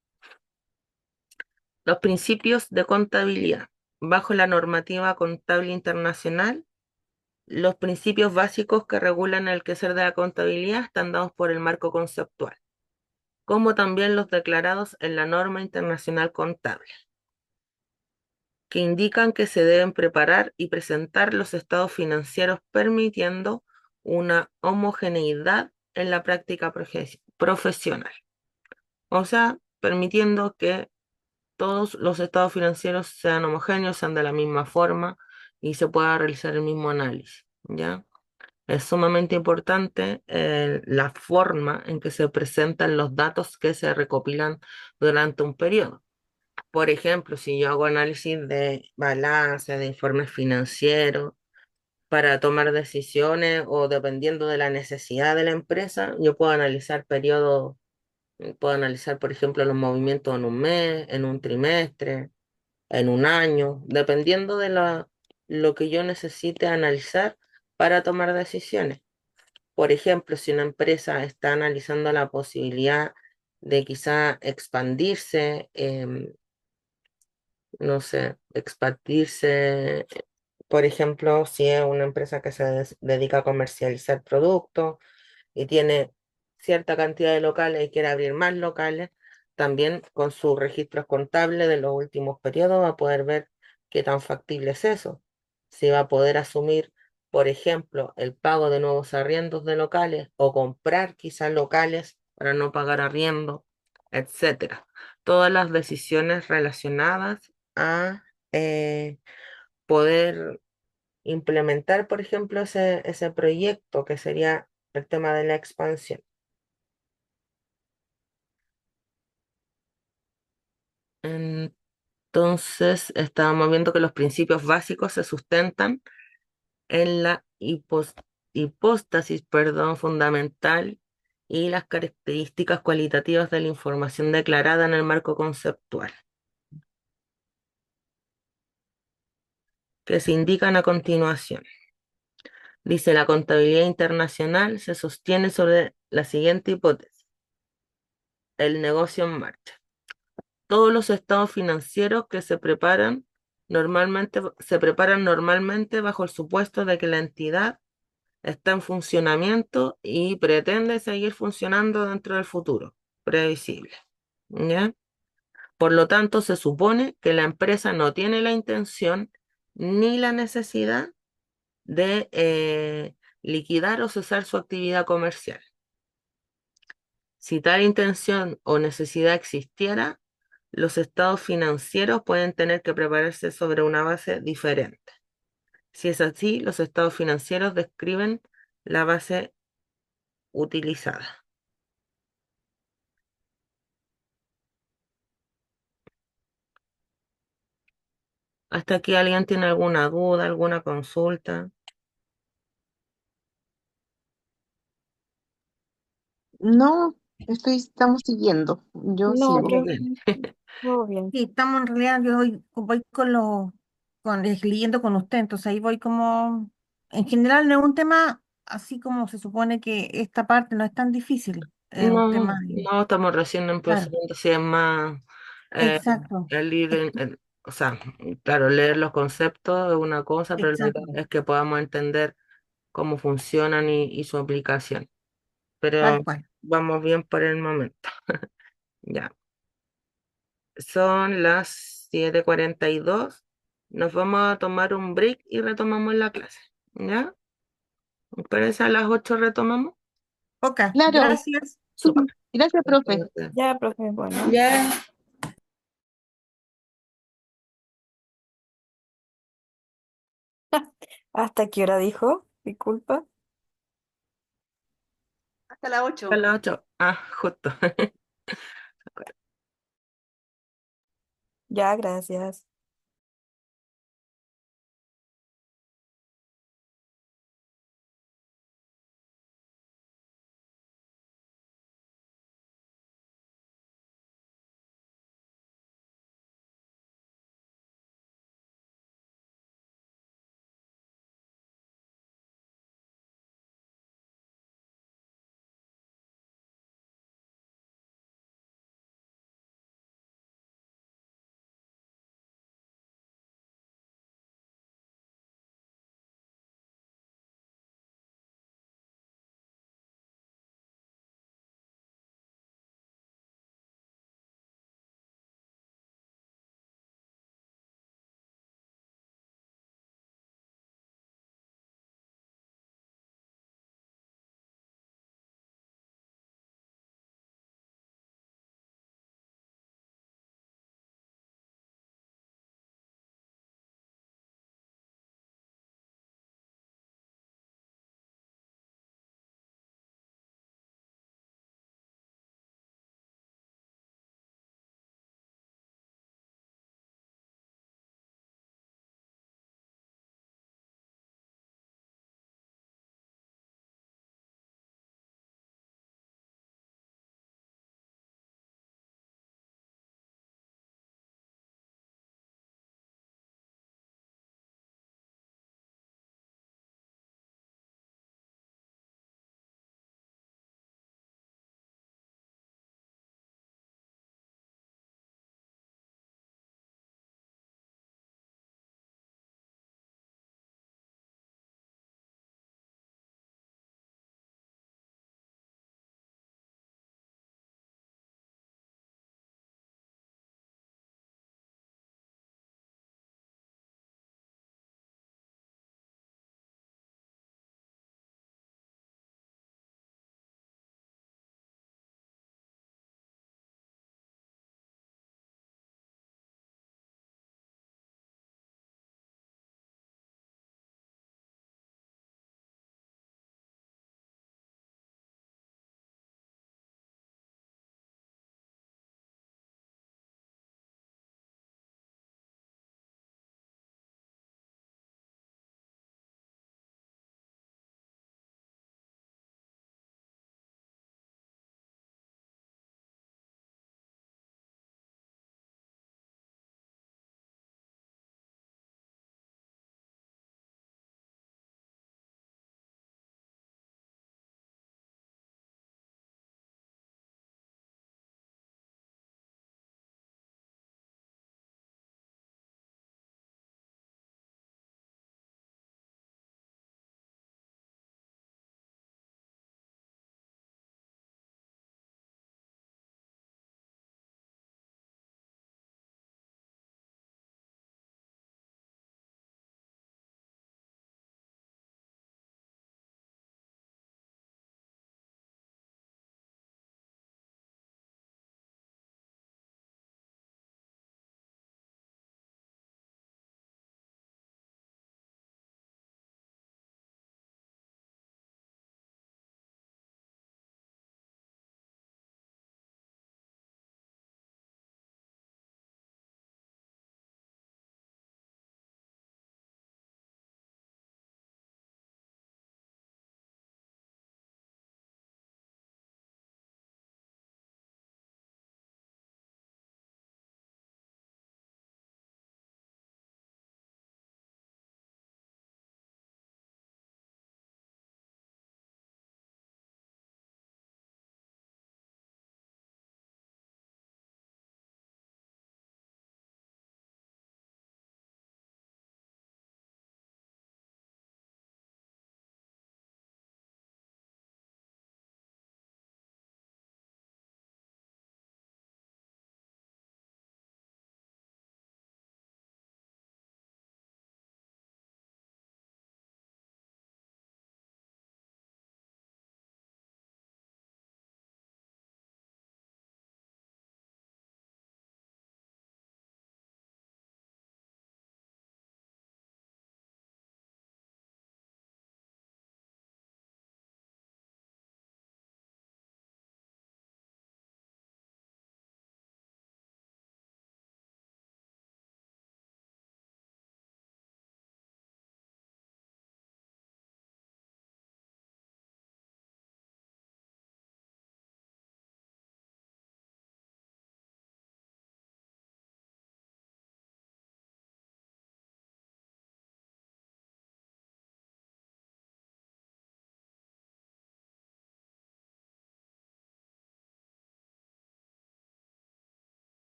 Los principios de contabilidad. Bajo la normativa contable internacional, los principios básicos que regulan el quehacer de la contabilidad están dados por el marco conceptual, como también los declarados en la norma internacional contable. que indican que se deben preparar y presentar los estados financieros permitiendo una homogeneidad en la práctica profesional. O sea, permitiendo que todos los estados financieros sean homogéneos, sean de la misma forma y se pueda realizar el mismo análisis, ¿ya? Es sumamente importante la forma en que se presentan los datos que se recopilan durante un periodo. Por ejemplo, si yo hago análisis de balance, de informes financieros, para tomar decisiones o dependiendo de la necesidad de la empresa, yo puedo analizar periodos, puedo analizar, por ejemplo, los movimientos en un mes, en un trimestre, en un año, dependiendo de lo que yo necesite analizar para tomar decisiones. Por ejemplo, si una empresa está analizando la posibilidad de quizá expandirse, no sé, expandirse, por ejemplo, si es una empresa que se dedica a comercializar productos y tiene cierta cantidad de locales y quiere abrir más locales, también con sus registros contables de los últimos periodos va a poder ver qué tan factible es eso. Si va a poder asumir, por ejemplo, el pago de nuevos arriendos de locales o comprar quizás locales para no pagar arriendo, etcétera. Todas las decisiones relacionadas a poder implementar, por ejemplo, ese proyecto que sería el tema de la expansión. Entonces, estábamos viendo que los principios básicos se sustentan en la hipóstasis, perdón, fundamental y las características cualitativas de la información declarada en el marco conceptual, que se indican a continuación. Dice, la contabilidad internacional se sostiene sobre la siguiente hipótesis: el negocio en marcha. Todos los estados financieros que se preparan normalmente bajo el supuesto de que la entidad está en funcionamiento y pretende seguir funcionando dentro del futuro, previsible. ¿Ya? Por lo tanto, se supone que la empresa no tiene la intención ni la necesidad de liquidar o cesar su actividad comercial. Si tal intención o necesidad existiera, los estados financieros pueden tener que prepararse sobre una base diferente. Si es así, los estados financieros describen la base utilizada. ¿Hasta aquí alguien tiene alguna duda, alguna consulta? No, estamos siguiendo. Yo No, sigo. Muy pero bien. todo bien. Sí, estamos en realidad, yo voy leyendo con usted, entonces ahí voy como, en general no es un tema así como se supone que esta parte no es tan difícil, es un tema No, no, estamos recién claro, empezando, si es más exacto, el ir o sea, claro, leer los conceptos es una cosa, pero la idea exacto, es que podamos entender cómo funcionan y su aplicación. tal Pero cual. vamos bien por el momento. Ya, son las 7:42. Nos vamos a tomar un break y retomamos la clase. ¿Ya? ¿Me parece a las 8 retomamos? Ok, Claro. gracias. Súper. Gracias, profe. Ya, profe, bueno. Ya. ¿Hasta qué hora dijo? Disculpa. Hasta las A 8. las 8. Ah, justo. Ya, gracias.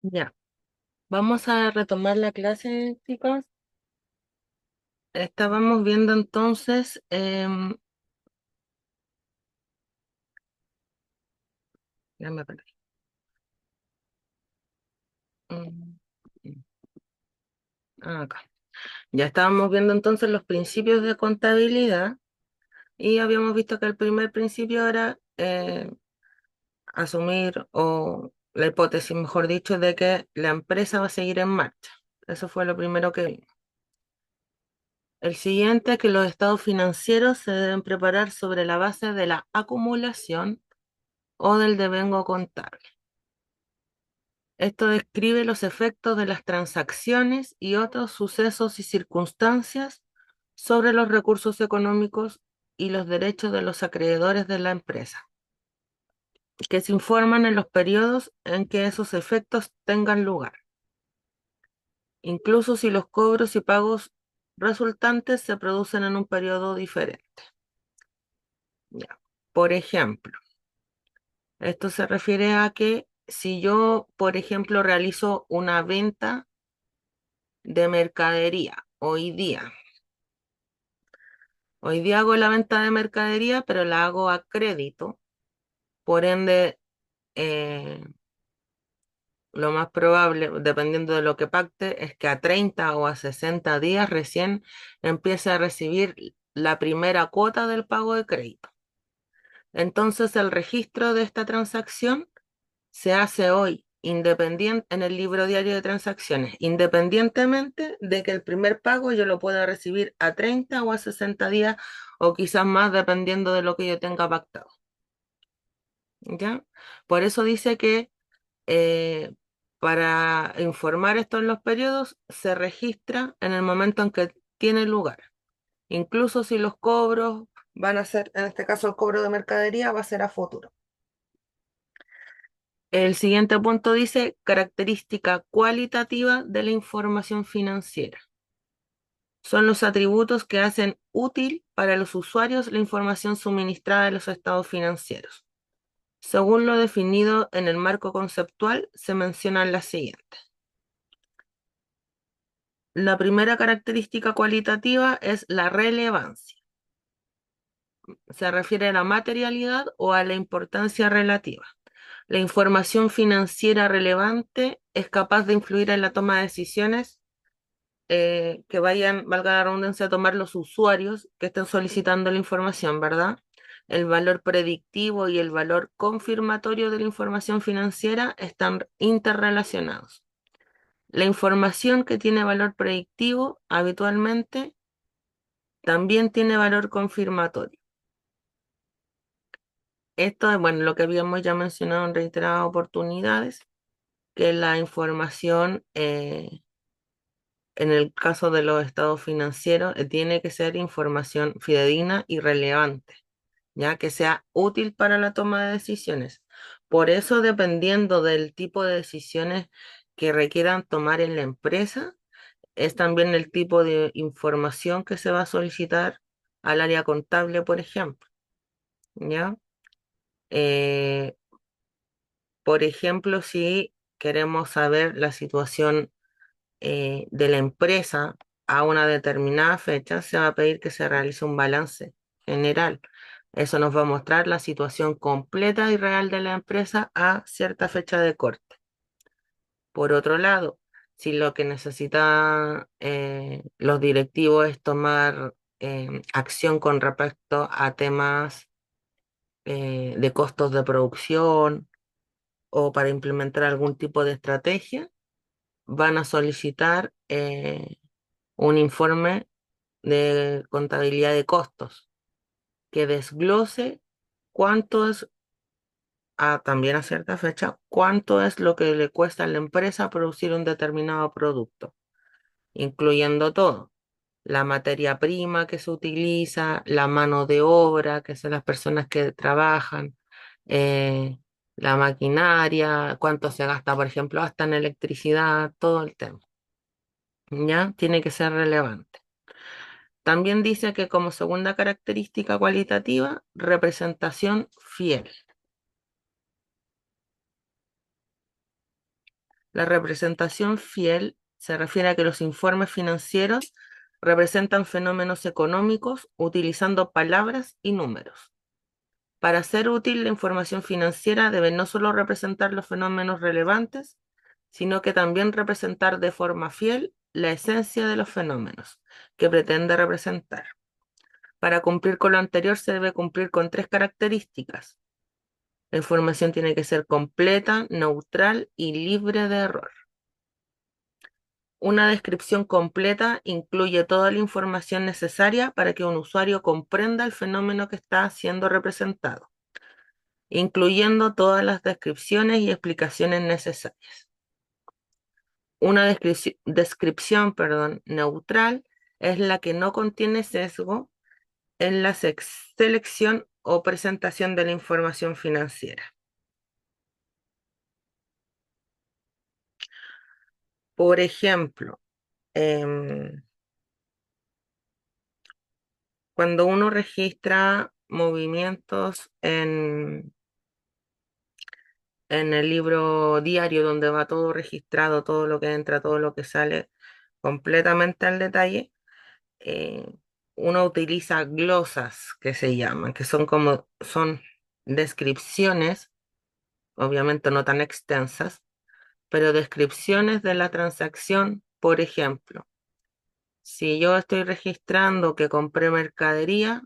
Ya, vamos a retomar la clase, chicos. Estábamos viendo entonces, ya me perdí. Mm, Acá. Ya estábamos viendo entonces los principios de contabilidad y habíamos visto que el primer principio era asumir, o la hipótesis, mejor dicho, de que la empresa va a seguir en marcha. Eso fue lo primero que vimos. El siguiente es que los estados financieros se deben preparar sobre la base de la acumulación o del devengo contable. Esto describe los efectos de las transacciones y otros sucesos y circunstancias sobre los recursos económicos y los derechos de los acreedores de la empresa, que se informan en los periodos en que esos efectos tengan lugar, incluso si los cobros y pagos resultantes se producen en un periodo diferente. Ya. Por ejemplo, esto se refiere a que si yo, por ejemplo, realizo una venta de mercadería hoy día hago la venta de mercadería, pero la hago a crédito, por ende, eh, lo más probable, dependiendo de lo que pacte, es que a 30 o a 60 días recién empiece a recibir la primera cuota del pago de crédito. Entonces, el registro de esta transacción se hace hoy en el libro diario de transacciones, independientemente de que el primer pago yo lo pueda recibir a 30 o a 60 días o quizás más, dependiendo de lo que yo tenga pactado. ¿Ya? Por eso dice que eh, para informar esto en los periodos se registra en el momento en que tiene lugar. Incluso si los cobros van a ser, en este caso el cobro de mercadería va a ser a futuro. El siguiente punto dice característica cualitativa de la información financiera. Son los atributos que hacen útil para los usuarios la información suministrada de los estados financieros. Según lo definido en el marco conceptual, se mencionan las siguientes. La primera característica cualitativa es la relevancia. Se refiere a la materialidad o a la importancia relativa. La información financiera relevante es capaz de influir en la toma de decisiones que vayan, valga la redundancia, a tomar los usuarios que estén solicitando la información, ¿verdad? El valor predictivo y el valor confirmatorio de la información financiera están interrelacionados. La información que tiene valor predictivo habitualmente también tiene valor confirmatorio. Esto es, bueno, lo que habíamos ya mencionado en reiteradas oportunidades, que la información, en el caso de los estados financieros, tiene que ser información fidedigna y relevante, ya que sea útil para la toma de decisiones. Por eso, dependiendo del tipo de decisiones que requieran tomar en la empresa, es también el tipo de información que se va a solicitar al área contable, por ejemplo, ¿ya? Eh, por ejemplo, si queremos saber la situación de la empresa a una determinada fecha, se va a pedir que se realice un balance general. Eso nos va a mostrar la situación completa y real de la empresa a cierta fecha de corte. Por otro lado, si lo que necesitan los directivos es tomar acción con respecto a temas de costos de producción o para implementar algún tipo de estrategia, van a solicitar un informe de contabilidad de costos que desglose cuánto es, también a cierta fecha, cuánto es lo que le cuesta a la empresa producir un determinado producto, incluyendo todo, la materia prima que se utiliza, la mano de obra, que son las personas que trabajan, eh, la maquinaria, cuánto se gasta, por ejemplo, hasta en electricidad, todo el tema. ¿Ya? Tiene que ser relevante. También dice que como segunda característica cualitativa, representación fiel. La representación fiel se refiere a que los informes financieros representan fenómenos económicos utilizando palabras y números. Para ser útil, la información financiera debe no solo representar los fenómenos relevantes, sino que también representar de forma fiel la esencia de los fenómenos que pretende representar. Para cumplir con lo anterior se debe cumplir con tres características. La información tiene que ser completa, neutral y libre de error. Una descripción completa incluye toda la información necesaria para que un usuario comprenda el fenómeno que está siendo representado, incluyendo todas las descripciones y explicaciones necesarias. Una descripción, neutral es la que no contiene sesgo en la selección o presentación de la información financiera. Por ejemplo, cuando uno registra movimientos en el libro diario donde va todo registrado, todo lo que entra, todo lo que sale completamente al detalle, eh, uno utiliza glosas que se llaman, que son descripciones, obviamente no tan extensas, pero descripciones de la transacción. Por ejemplo, si yo estoy registrando que compré mercadería,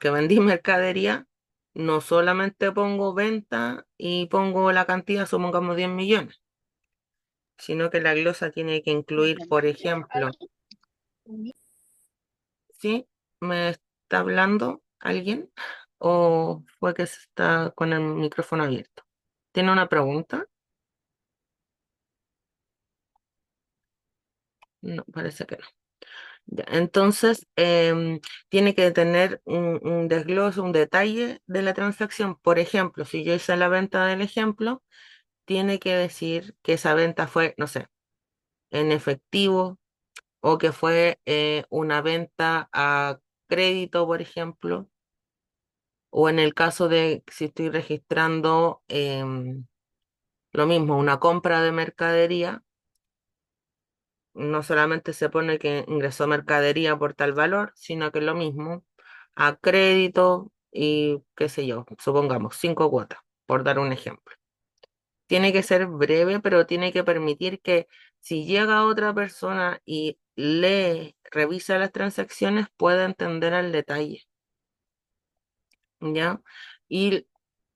que vendí mercadería, no solamente pongo venta y pongo la cantidad, supongamos 10 millones, sino que la glosa tiene que incluir, por ejemplo, ¿sí? ¿Me está hablando alguien? ¿O fue que se está con el micrófono abierto? ¿Tiene una pregunta? No, parece que no. Ya, entonces, tiene que tener un desglose, un detalle de la transacción. Por ejemplo, si yo hice la venta del ejemplo, tiene que decir que esa venta fue, no sé, en efectivo o que fue una venta a crédito, por ejemplo, o en el caso de si estoy registrando lo mismo, una compra de mercadería, no solamente se pone que ingresó mercadería por tal valor, sino que lo mismo a crédito y qué sé yo, supongamos 5 cuotas, por dar un ejemplo. Tiene que ser breve, pero tiene que permitir que si llega otra persona y lee, revisa las transacciones, pueda entender al detalle, ¿ya? Y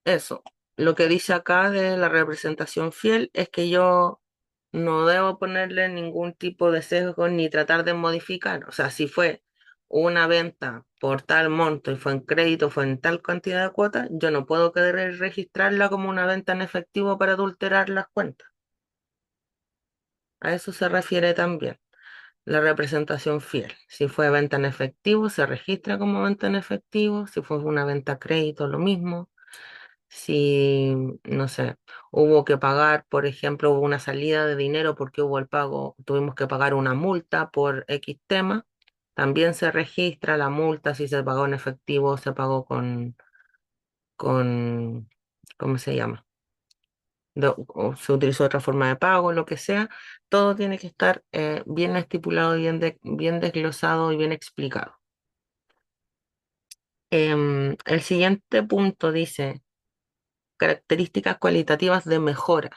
eso, lo que dice acá de la representación fiel es que yo no debo ponerle ningún tipo de sesgo ni tratar de modificar. O sea, si fue una venta por tal monto y fue en crédito, fue en tal cantidad de cuotas, yo no puedo querer registrarla como una venta en efectivo para adulterar las cuentas. A eso se refiere también la representación fiel. Si fue venta en efectivo, se registra como venta en efectivo. Si fue una venta a crédito, lo mismo. Si, no sé, hubo que pagar, por ejemplo, hubo una salida de dinero porque hubo el pago, tuvimos que pagar una multa por X tema, también se registra la multa si se pagó en efectivo, se pagó con, ¿cómo se llama? O se utilizó otra forma de pago, lo que sea, todo tiene que estar bien estipulado, bien desglosado y bien explicado. El siguiente punto dice características cualitativas de mejora.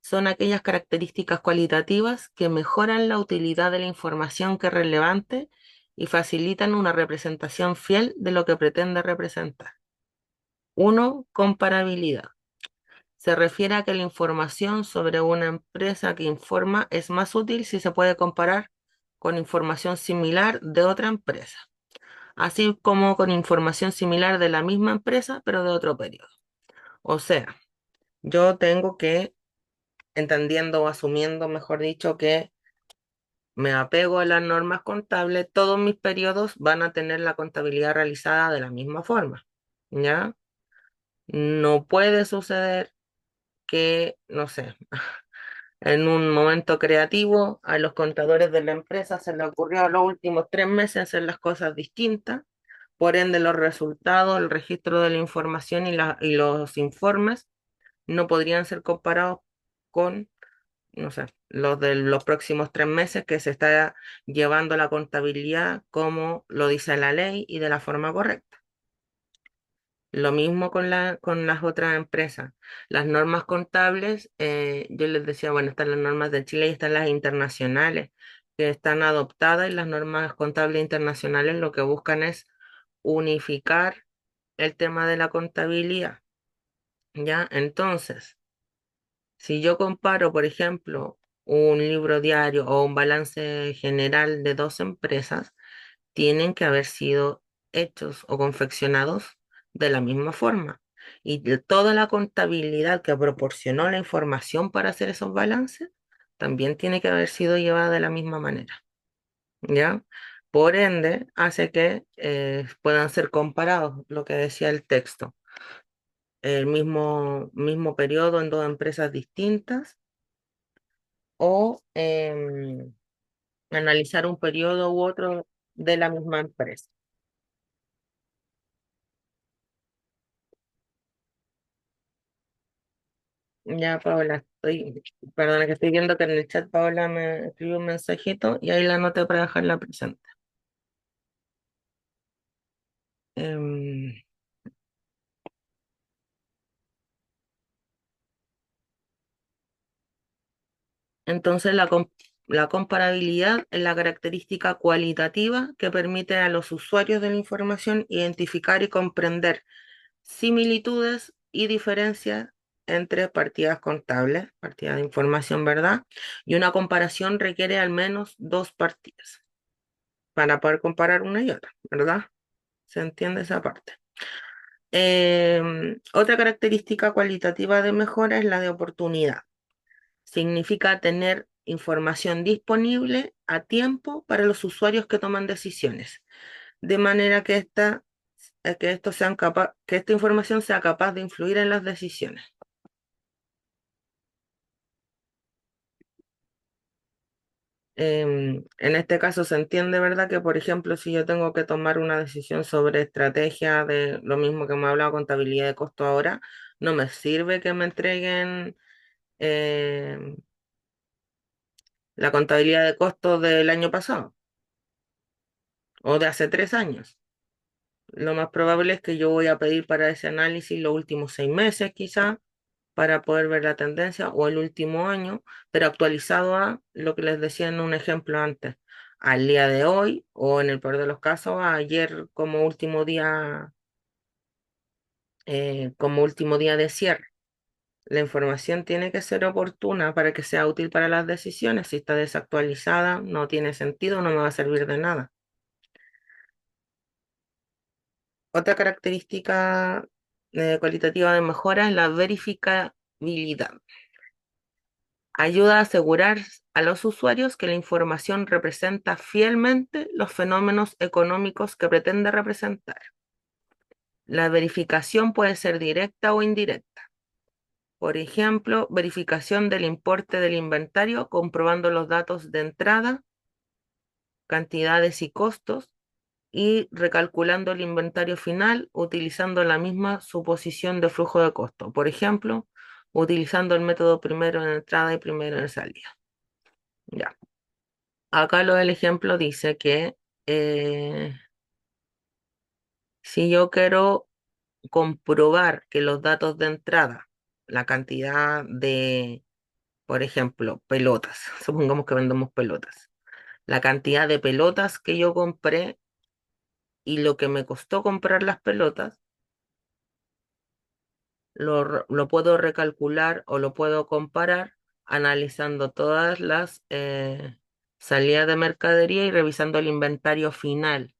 Son aquellas características cualitativas que mejoran la utilidad de la información que es relevante y facilitan una representación fiel de lo que pretende representar. 1. Comparabilidad. Se refiere a que la información sobre una empresa que informa es más útil si se puede comparar con información similar de otra empresa, así como con información similar de la misma empresa, pero de otro periodo. O sea, yo tengo que, entendiendo o asumiendo, mejor dicho, que me apego a las normas contables, todos mis periodos van a tener la contabilidad realizada de la misma forma, ¿ya? No puede suceder que, no sé, en un momento creativo a los contadores de la empresa se les ocurrió los últimos 3 meses hacer las cosas distintas, por ende los resultados, el registro de la información y los informes no podrían ser comparados con, no sé, los de los próximos 3 meses que se está llevando la contabilidad como lo dice la ley y de la forma correcta. Lo mismo con las otras empresas. Las normas contables, yo les decía, bueno, están las normas de Chile y están las internacionales que están adoptadas y las normas contables internacionales lo que buscan es unificar el tema de la contabilidad, ¿ya? Entonces, si yo comparo, por ejemplo, un libro diario o un balance general de dos empresas, tienen que haber sido hechos o confeccionados de la misma forma. Y toda la contabilidad que proporcionó la información para hacer esos balances también tiene que haber sido llevada de la misma manera, ¿ya? Por ende, hace que puedan ser comparados, lo que decía el texto, el mismo periodo en dos empresas distintas o analizar un periodo u otro de la misma empresa. Ya, Paola, perdona que estoy viendo que en el chat Paola me escribió un mensajito y ahí la anoté para dejarla presente. Em, entonces, la comparabilidad es la característica cualitativa que permite a los usuarios de la información identificar y comprender similitudes y diferencias entre partidas contables, partidas de información, ¿verdad? Y una comparación requiere al menos dos partidas para poder comparar una y otra, ¿verdad? ¿Se entiende esa parte? Otra característica cualitativa de mejora es la de oportunidad. Significa tener información disponible a tiempo para los usuarios que toman decisiones, de manera que que esta información sea capaz de influir en las decisiones. En este caso se entiende, ¿verdad? Que, por ejemplo, si yo tengo que tomar una decisión sobre estrategia de lo mismo que me ha hablado contabilidad de costo ahora, no me sirve que me entreguen em, la contabilidad de costos del año pasado o de hace 3 años. Lo más probable es que yo voy a pedir para ese análisis los últimos 6 meses quizá para poder ver la tendencia o el último año, pero actualizado a lo que les decía en un ejemplo antes, al día de hoy o en el peor de los casos, a ayer como último día de cierre. La información tiene que ser oportuna para que sea útil para las decisiones. Si está desactualizada, no tiene sentido, no me va a servir de nada. Otra característica cualitativa de mejora es la verificabilidad. Ayuda a asegurar a los usuarios que la información representa fielmente los fenómenos económicos que pretende representar. La verificación puede ser directa o indirecta. Por ejemplo, verificación del importe del inventario comprobando los datos de entrada, cantidades y costos, y recalculando el inventario final utilizando la misma suposición de flujo de costo. Por ejemplo, utilizando el método primero en entrada y primero en salida. Ya. Acá lo del ejemplo dice que eh, si yo quiero comprobar que los datos de entrada, la cantidad de, por ejemplo, pelotas, supongamos que vendemos pelotas, la cantidad de pelotas que yo compré y lo que me costó comprar las pelotas, lo puedo recalcular o lo puedo comparar analizando todas las salidas de mercadería y revisando el inventario final.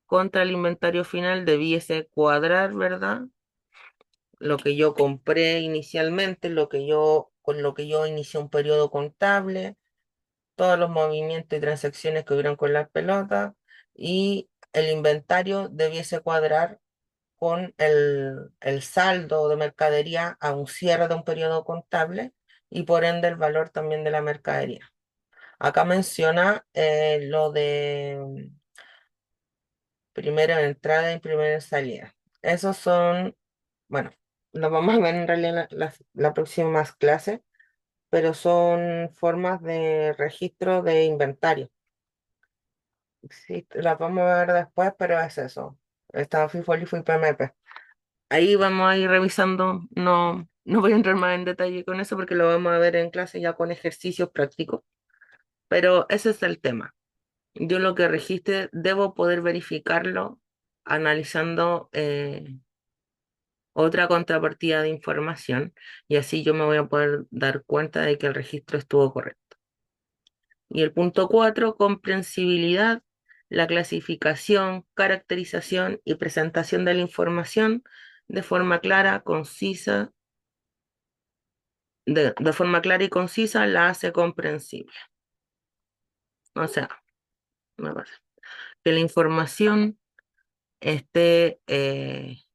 Contra el inventario final debiese cuadrar, ¿verdad? Lo que yo compré inicialmente, con lo que yo inicié un periodo contable, todos los movimientos y transacciones que hubieron con las pelotas y el inventario debiese cuadrar con el saldo de mercadería a un cierre de un periodo contable y por ende el valor también de la mercadería. Acá menciona lo de primera entrada y primera salida. Esos son, bueno, lo vamos a ver en realidad la próxima clase, pero son formas de registro de inventario. Sí, las vamos a ver después, pero es eso. Está FIFO, LIFO y PMP. Ahí vamos a ir revisando, no voy a entrar más en detalle con eso porque lo vamos a ver en clase ya con ejercicios prácticos, pero ese es el tema. Yo lo que registre debo poder verificarlo analizando otra contrapartida de información y así yo me voy a poder dar cuenta de que el registro estuvo correcto. Y el punto 4, comprensibilidad, la clasificación, caracterización y presentación de la información de forma clara, concisa, de forma clara y concisa la hace comprensible. O sea, me parece que la información esté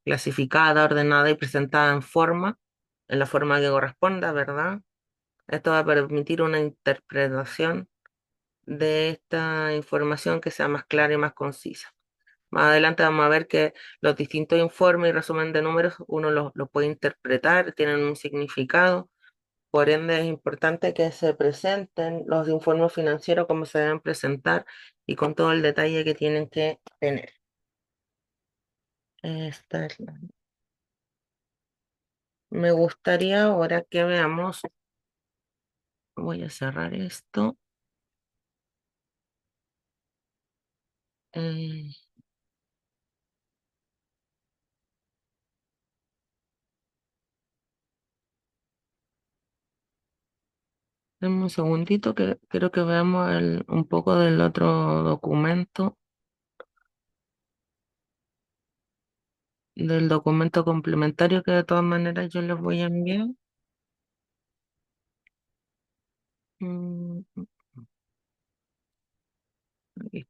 clasificada, ordenada y presentada en la forma que corresponda, ¿verdad? Esto va a permitir una interpretación de esta información que sea más clara y más concisa. Más adelante vamos a ver que los distintos informes y resumen de números uno los puede interpretar, tienen un significado, por ende es importante que se presenten los informes financieros como se deben presentar y con todo el detalle que tienen que tener. Esta es Me gustaría ahora que veamos, voy a cerrar esto. Eh, Dame un segundito que quiero que veamos un poco del otro documento, del documento complementario que de todas maneras yo les voy a enviar. Mm, aquí.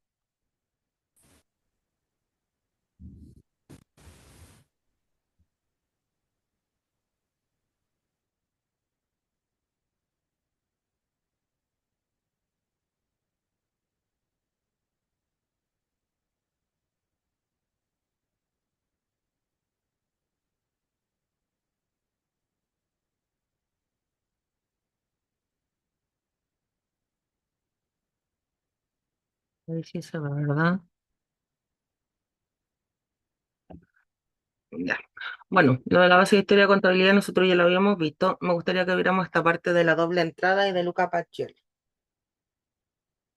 A ver si es verdad. Ya. Bueno, lo de la base de historia de contabilidad nosotros ya lo habíamos visto. Me gustaría que viéramos esta parte de la doble entrada y de Luca Pacioli.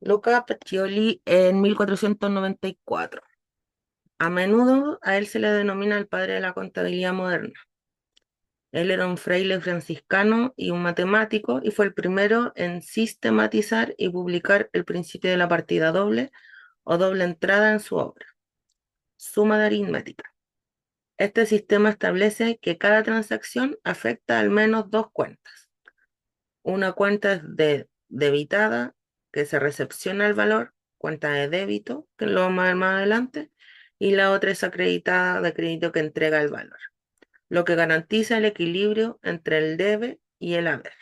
Luca Pacioli en 1494. A menudo a él se le denomina el padre de la contabilidad moderna. Él era un fraile franciscano y un matemático y fue el primero en sistematizar y publicar el principio de la partida doble o doble entrada en su obra, Suma de Aritmética. Este sistema establece que cada transacción afecta al menos dos cuentas. Una cuenta es debitada, que se recepciona el valor, cuenta de débito, que lo vamos a ver más adelante, y la otra es acreditada de crédito que entrega el valor, lo que garantiza el equilibrio entre el debe y el haber.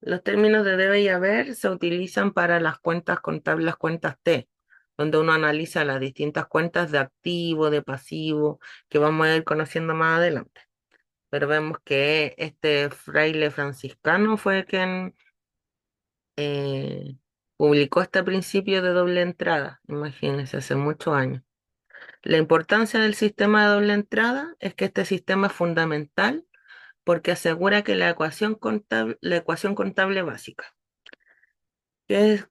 Los términos de debe y haber se utilizan para las cuentas contables, las cuentas T, donde uno analiza las distintas cuentas de activo, de pasivo, que vamos a ir conociendo más adelante. Pero vemos que este fraile franciscano fue quien eh, publicó este principio de doble entrada, imagínense, hace muchos años. La importancia del sistema de doble entrada es que este sistema es fundamental porque asegura que la ecuación contable básica.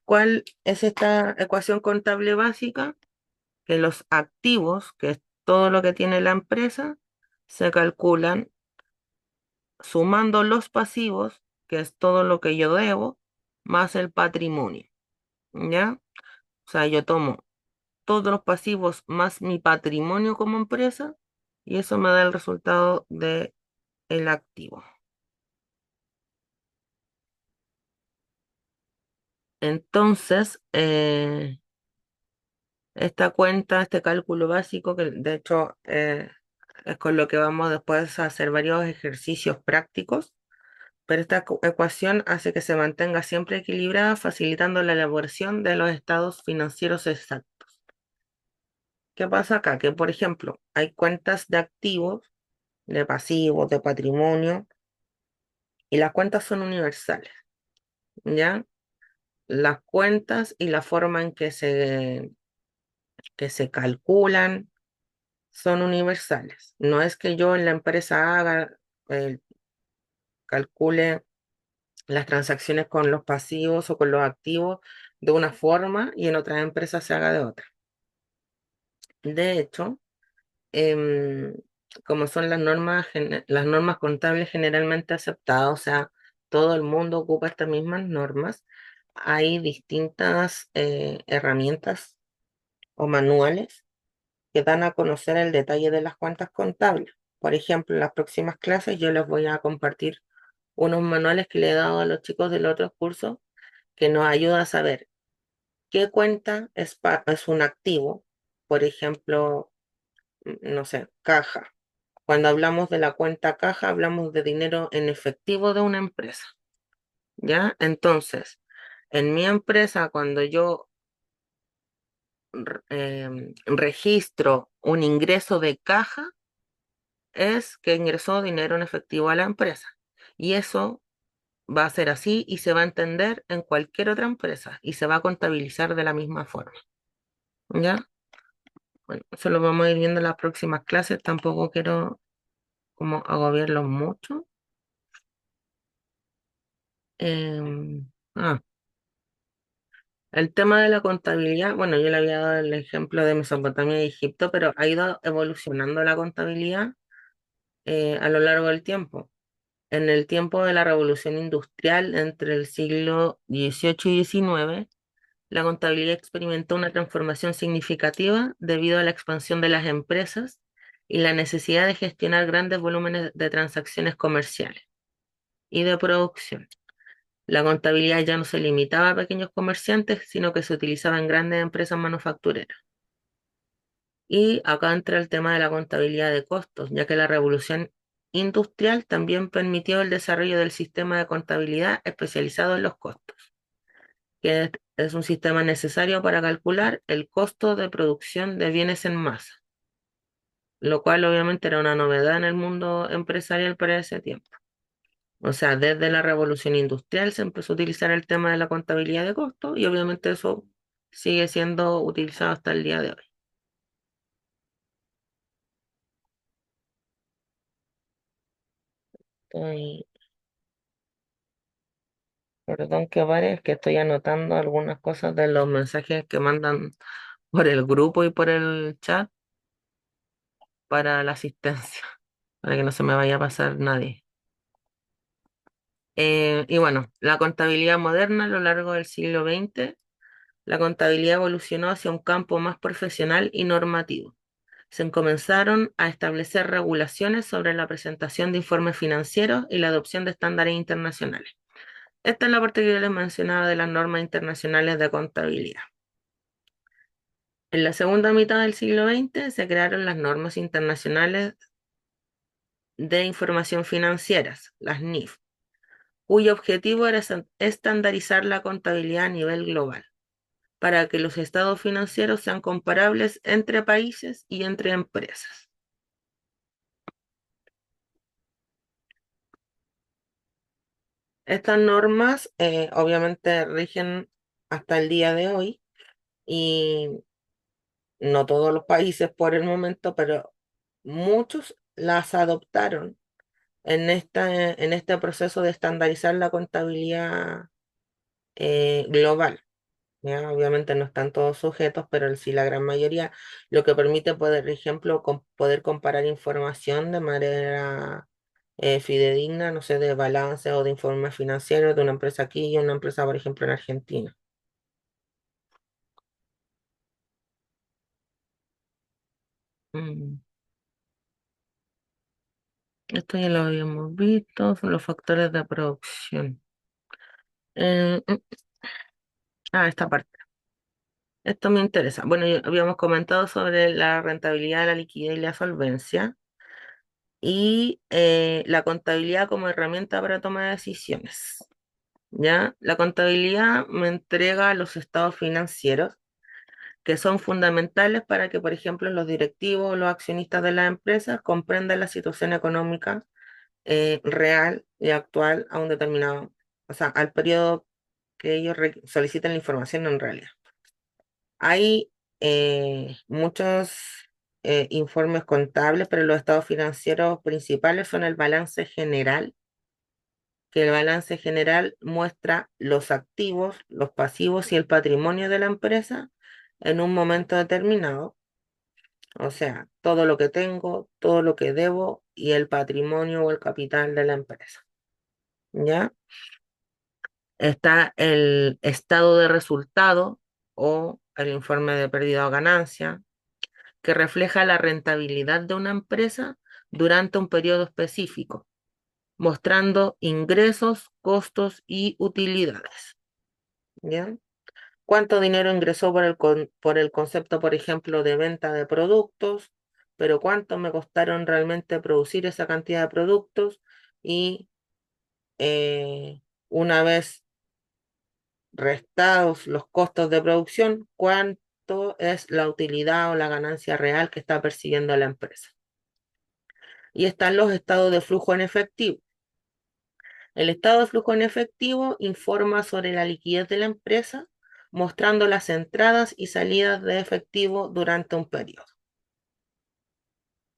¿Cuál es esta ecuación contable básica? Que los activos, que es todo lo que tiene la empresa, se calculan sumando los pasivos, que es todo lo que yo debo, más el patrimonio, ¿ya? O sea, yo tomo todos los pasivos más mi patrimonio como empresa y eso me da el resultado de el activo. Entonces, esta cuenta, este cálculo básico, que de hecho es con lo que vamos después a hacer varios ejercicios prácticos, pero esta ecuación hace que se mantenga siempre equilibrada, facilitando la elaboración de los estados financieros exactos. ¿Qué pasa acá? Que, por ejemplo, hay cuentas de activos de pasivos, de patrimonio, y las cuentas son universales, ¿ya? Las cuentas y la forma en que se calculan son universales. No es que yo en la empresa eh, calcule las transacciones con los pasivos o con los activos de una forma y en otras empresas se haga de otra. De hecho, em, como son las normas contables generalmente aceptadas, o sea, todo el mundo ocupa estas mismas normas, hay distintas herramientas o manuales que dan a conocer el detalle de las cuentas contables. Por ejemplo, en las próximas clases yo les voy a compartir unos manuales que le he dado a los chicos del otro curso que nos ayuda a saber qué cuenta es un activo, por ejemplo, no sé, caja. Cuando hablamos de la cuenta caja, hablamos de dinero en efectivo de una empresa, ¿ya? Entonces, en mi empresa, cuando yo registro un ingreso de caja, es que ingresó dinero en efectivo a la empresa. Y eso va a ser así y se va a entender en cualquier otra empresa y se va a contabilizar de la misma forma, ¿ya? Bueno, eso lo vamos a ir viendo en las próximas clases. Tampoco quiero como agobiarlos mucho. Em, ah, el tema de la contabilidad, bueno, yo le había dado el ejemplo de Mesopotamia y Egipto, pero ha ido evolucionando la contabilidad a lo largo del tiempo. En el tiempo de la revolución industrial, entre el siglo XVIII y XIX, la contabilidad experimentó una transformación significativa debido a la expansión de las empresas y la necesidad de gestionar grandes volúmenes de transacciones comerciales y de producción. La contabilidad ya no se limitaba a pequeños comerciantes, sino que se utilizaba en grandes empresas manufactureras. Y acá entra el tema de la contabilidad de costos, ya que la revolución industrial también permitió el desarrollo del sistema de contabilidad especializado en los costos, que es un sistema necesario para calcular el costo de producción de bienes en masa, lo cual obviamente era una novedad en el mundo empresarial para ese tiempo. O sea, desde la revolución industrial se empezó a utilizar el tema de la contabilidad de costos y obviamente eso sigue siendo utilizado hasta el día de hoy. Estoy- Perdón que pare, es que estoy anotando algunas cosas de los mensajes que mandan por el grupo y por el chat para la asistencia, para que no se me vaya a pasar nadie. Y bueno, la contabilidad moderna a lo largo del siglo XX, la contabilidad evolucionó hacia un campo más profesional y normativo. Se comenzaron a establecer regulaciones sobre la presentación de informes financieros y la adopción de estándares internacionales. Esta es la parte que yo les mencionaba de las normas internacionales de contabilidad. En la segunda mitad del siglo XX se crearon las normas internacionales de información financieras, las NIF, cuyo objetivo era estandarizar la contabilidad a nivel global, para que los estados financieros sean comparables entre países y entre empresas. Estas normas obviamente rigen hasta el día de hoy y no todos los países por el momento, pero muchos las adoptaron en este proceso de estandarizar la contabilidad global. ¿Ya? Obviamente no están todos sujetos, pero sí la gran mayoría, lo que permite, por ejemplo, poder comparar información de manera fidedigna, no sé, de balance o de informes financieros de una empresa aquí y una empresa, por ejemplo, en Argentina. Mm, Esto ya lo habíamos visto, son los factores de producción. Eh, mm, esta parte. Esto me interesa. Bueno, ya habíamos comentado sobre la rentabilidad, la liquidez y la solvencia y la contabilidad como herramienta para tomar decisiones. ¿Ya? La contabilidad me entrega los estados financieros que son fundamentales para que, por ejemplo, los directivos o los accionistas de las empresas comprendan la situación económica real y actual a un determinado, o sea, al periodo que ellos soliciten la información en realidad. Hay muchos informes contables, pero los estados financieros principales son el balance general, que el balance general muestra los activos, los pasivos y el patrimonio de la empresa en un momento determinado. O sea, todo lo que tengo, todo lo que debo y el patrimonio o el capital de la empresa. ¿Ya? Está el estado de resultado o el informe de pérdida o ganancia, que refleja la rentabilidad de una empresa durante un periodo específico, mostrando ingresos, costos y utilidades. ¿Ya? ¿Cuánto dinero ingresó por el concepto, por ejemplo, de venta de productos? Pero cuánto me costaron realmente producir esa cantidad de productos y una vez restados los costos de producción, cuánto es la utilidad o la ganancia real que está persiguiendo la empresa. Y están los estados de flujo en efectivo. El estado de flujo en efectivo informa sobre la liquidez de la empresa, mostrando las entradas y salidas de efectivo durante un periodo.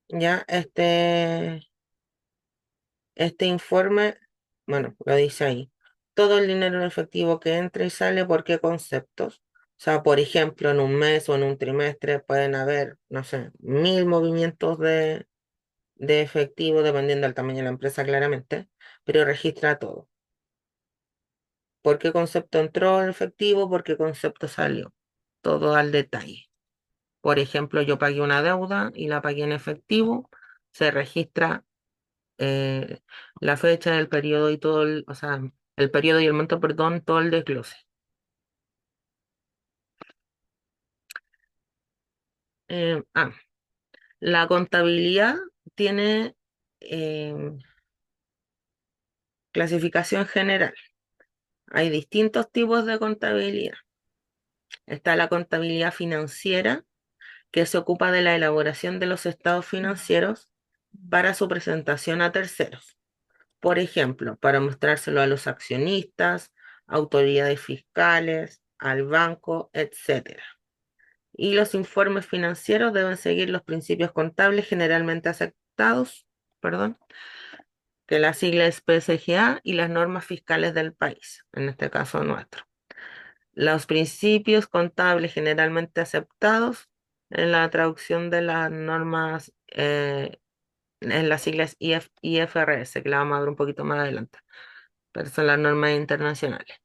Ya este informe, bueno, lo dice ahí. Todo el dinero en efectivo que entra y sale, ¿por qué conceptos? O sea, por ejemplo, en un mes o en un trimestre pueden haber, no sé, 1000 movimientos de efectivo, dependiendo del tamaño de la empresa, claramente, pero registra todo. ¿Por qué concepto entró en efectivo? ¿Por qué concepto salió? Todo al detalle. Por ejemplo, yo pagué una deuda y la pagué en efectivo, se registra la fecha, el periodo y todo o sea, el periodo y el monto, perdón, todo el desglose. Eh, ah, la contabilidad tiene clasificación general. Hay distintos tipos de contabilidad. Está la contabilidad financiera, que se ocupa de la elaboración de los estados financieros para su presentación a terceros. Por ejemplo, para mostrárselo a los accionistas, autoridades fiscales, al banco, etc. Y los informes financieros deben seguir los principios contables generalmente aceptados, perdón, que la sigla es PSGA y las normas fiscales del país, en este caso nuestro. Los principios contables generalmente aceptados en la traducción de las normas, en las siglas IFRS, que la vamos a ver un poquito más adelante, pero son las normas internacionales.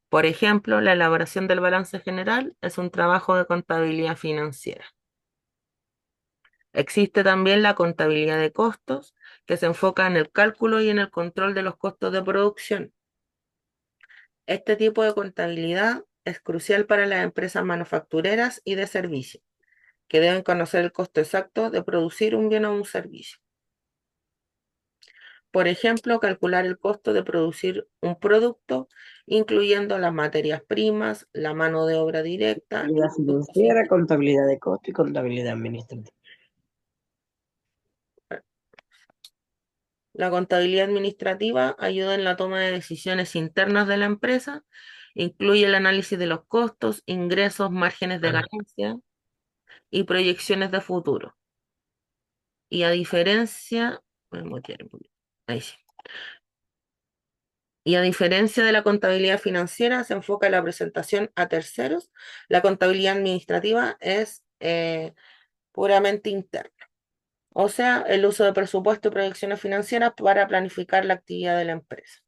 Por ejemplo, la elaboración del balance general es un trabajo de contabilidad financiera. Existe también la contabilidad de costos, que se enfoca en el cálculo y en el control de los costos de producción. Este tipo de contabilidad es crucial para las empresas manufactureras y de servicio, que deben conocer el costo exacto de producir un bien o un servicio. Por ejemplo, calcular el costo de producir un producto, incluyendo las materias primas, la mano de obra directa. Contabilidad financiera, contabilidad de costo y contabilidad administrativa. La contabilidad administrativa ayuda en la toma de decisiones internas de la empresa, incluye el análisis de los costos, ingresos, márgenes de ganancia y proyecciones de futuro. Y a diferencia, ahí sí. Y a diferencia de la contabilidad financiera, se enfoca en la presentación a terceros. La contabilidad administrativa es puramente interna. O sea, el uso de presupuesto y proyecciones financieras para planificar la actividad de la empresa.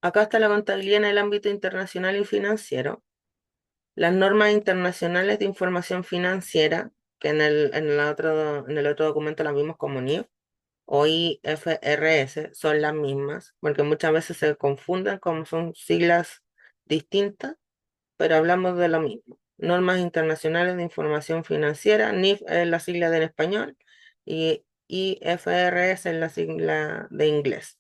Acá está la contabilidad en el ámbito internacional y financiero. Las normas internacionales de información financiera, que en el otro documento las vimos como NIF o IFRS, son las mismas, porque muchas veces se confunden como son siglas distintas, pero hablamos de lo mismo. Normas internacionales de información financiera, NIF es la sigla del español y IFRS es la sigla de inglés.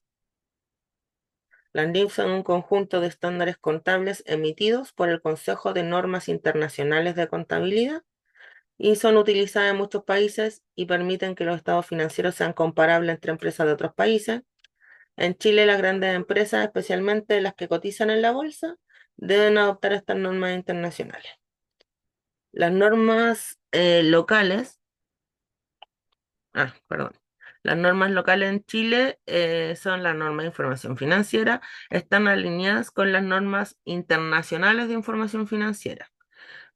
Las NIF son un conjunto de estándares contables emitidos por el Consejo de Normas Internacionales de Contabilidad y son utilizadas en muchos países y permiten que los estados financieros sean comparables entre empresas de otros países. En Chile, las grandes empresas, especialmente las que cotizan en la bolsa, deben adoptar estas normas internacionales. Las normas locales, perdón. Las normas locales en Chile son las normas de información financiera, están alineadas con las normas internacionales de información financiera,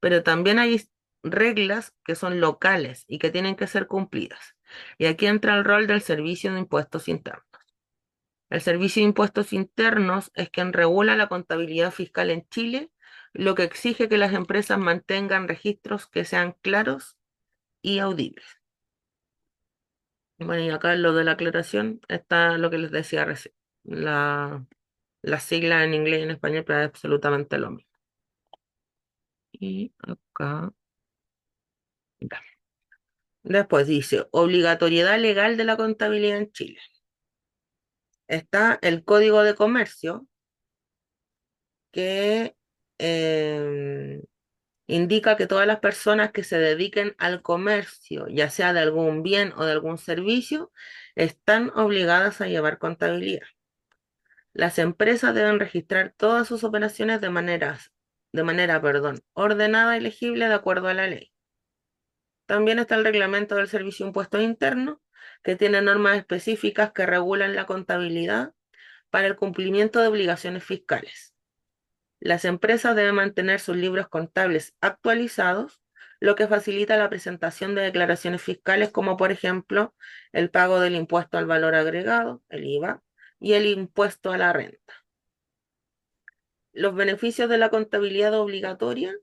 pero también hay reglas que son locales y que tienen que ser cumplidas. Y aquí entra el rol del Servicio de Impuestos Internos. El Servicio de Impuestos Internos es quien regula la contabilidad fiscal en Chile, lo que exige que las empresas mantengan registros que sean claros y audibles. Bueno, y acá en lo de la aclaración está lo que les decía recién. Las siglas en inglés y en español, pero es absolutamente lo mismo. Y acá, ya. Después dice, obligatoriedad legal de la contabilidad en Chile. Está el Código de Comercio, que indica que todas las personas que se dediquen al comercio, ya sea de algún bien o de algún servicio, están obligadas a llevar contabilidad. Las empresas deben registrar todas sus operaciones de manera, ordenada y legible de acuerdo a la ley. También está el reglamento del Servicio de Impuestos Internos, que tiene normas específicas que regulan la contabilidad para el cumplimiento de obligaciones fiscales. Las empresas deben mantener sus libros contables actualizados, lo que facilita la presentación de declaraciones fiscales como por ejemplo el pago del impuesto al valor agregado, el IVA, y el impuesto a la renta. Los beneficios de la contabilidad obligatoria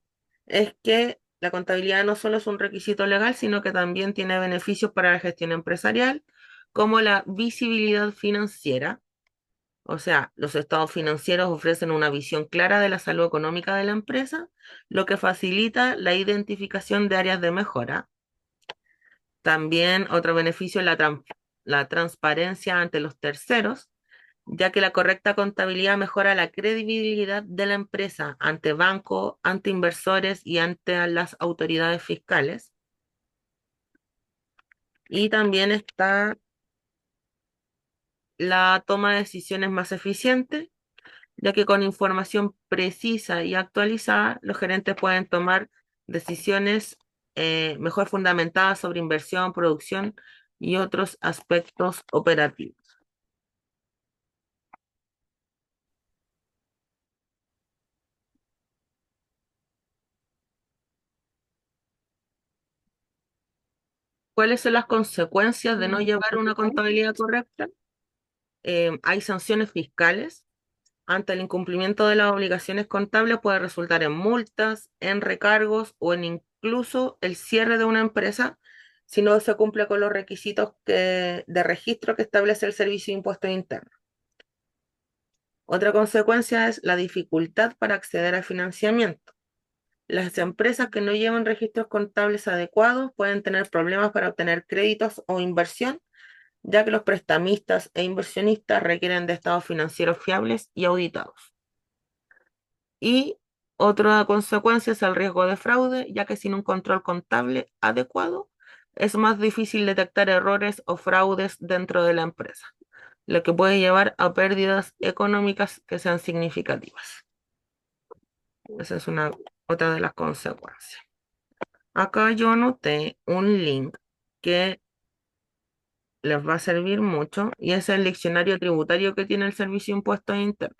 es que la contabilidad no solo es un requisito legal, sino que también tiene beneficios para la gestión empresarial, como la visibilidad financiera. O sea, los estados financieros ofrecen una visión clara de la salud económica de la empresa, lo que facilita la identificación de áreas de mejora. También otro beneficio es la transparencia ante los terceros, ya que la correcta contabilidad mejora la credibilidad de la empresa ante bancos, ante inversores y ante las autoridades fiscales. Y también está la toma de decisiones más eficiente, ya que con información precisa y actualizada, los gerentes pueden tomar decisiones mejor fundamentadas sobre inversión, producción y otros aspectos operativos. ¿Cuáles son las consecuencias de no llevar una contabilidad correcta? Hay sanciones fiscales. Ante el incumplimiento de las obligaciones contables puede resultar en multas, en recargos o en incluso el cierre de una empresa si no se cumple con los requisitos de registro que establece el Servicio de Impuestos Internos. Otra consecuencia es la dificultad para acceder al financiamiento. Las empresas que no llevan registros contables adecuados pueden tener problemas para obtener créditos o inversión, ya que los prestamistas e inversionistas requieren de estados financieros fiables y auditados. Y otra consecuencia es el riesgo de fraude, ya que sin un control contable adecuado es más difícil detectar errores o fraudes dentro de la empresa, lo que puede llevar a pérdidas económicas que sean significativas. Esa es otra de las consecuencias. Acá yo anoté un link que les va a servir mucho y es el diccionario tributario que tiene el Servicio de Impuestos Internos.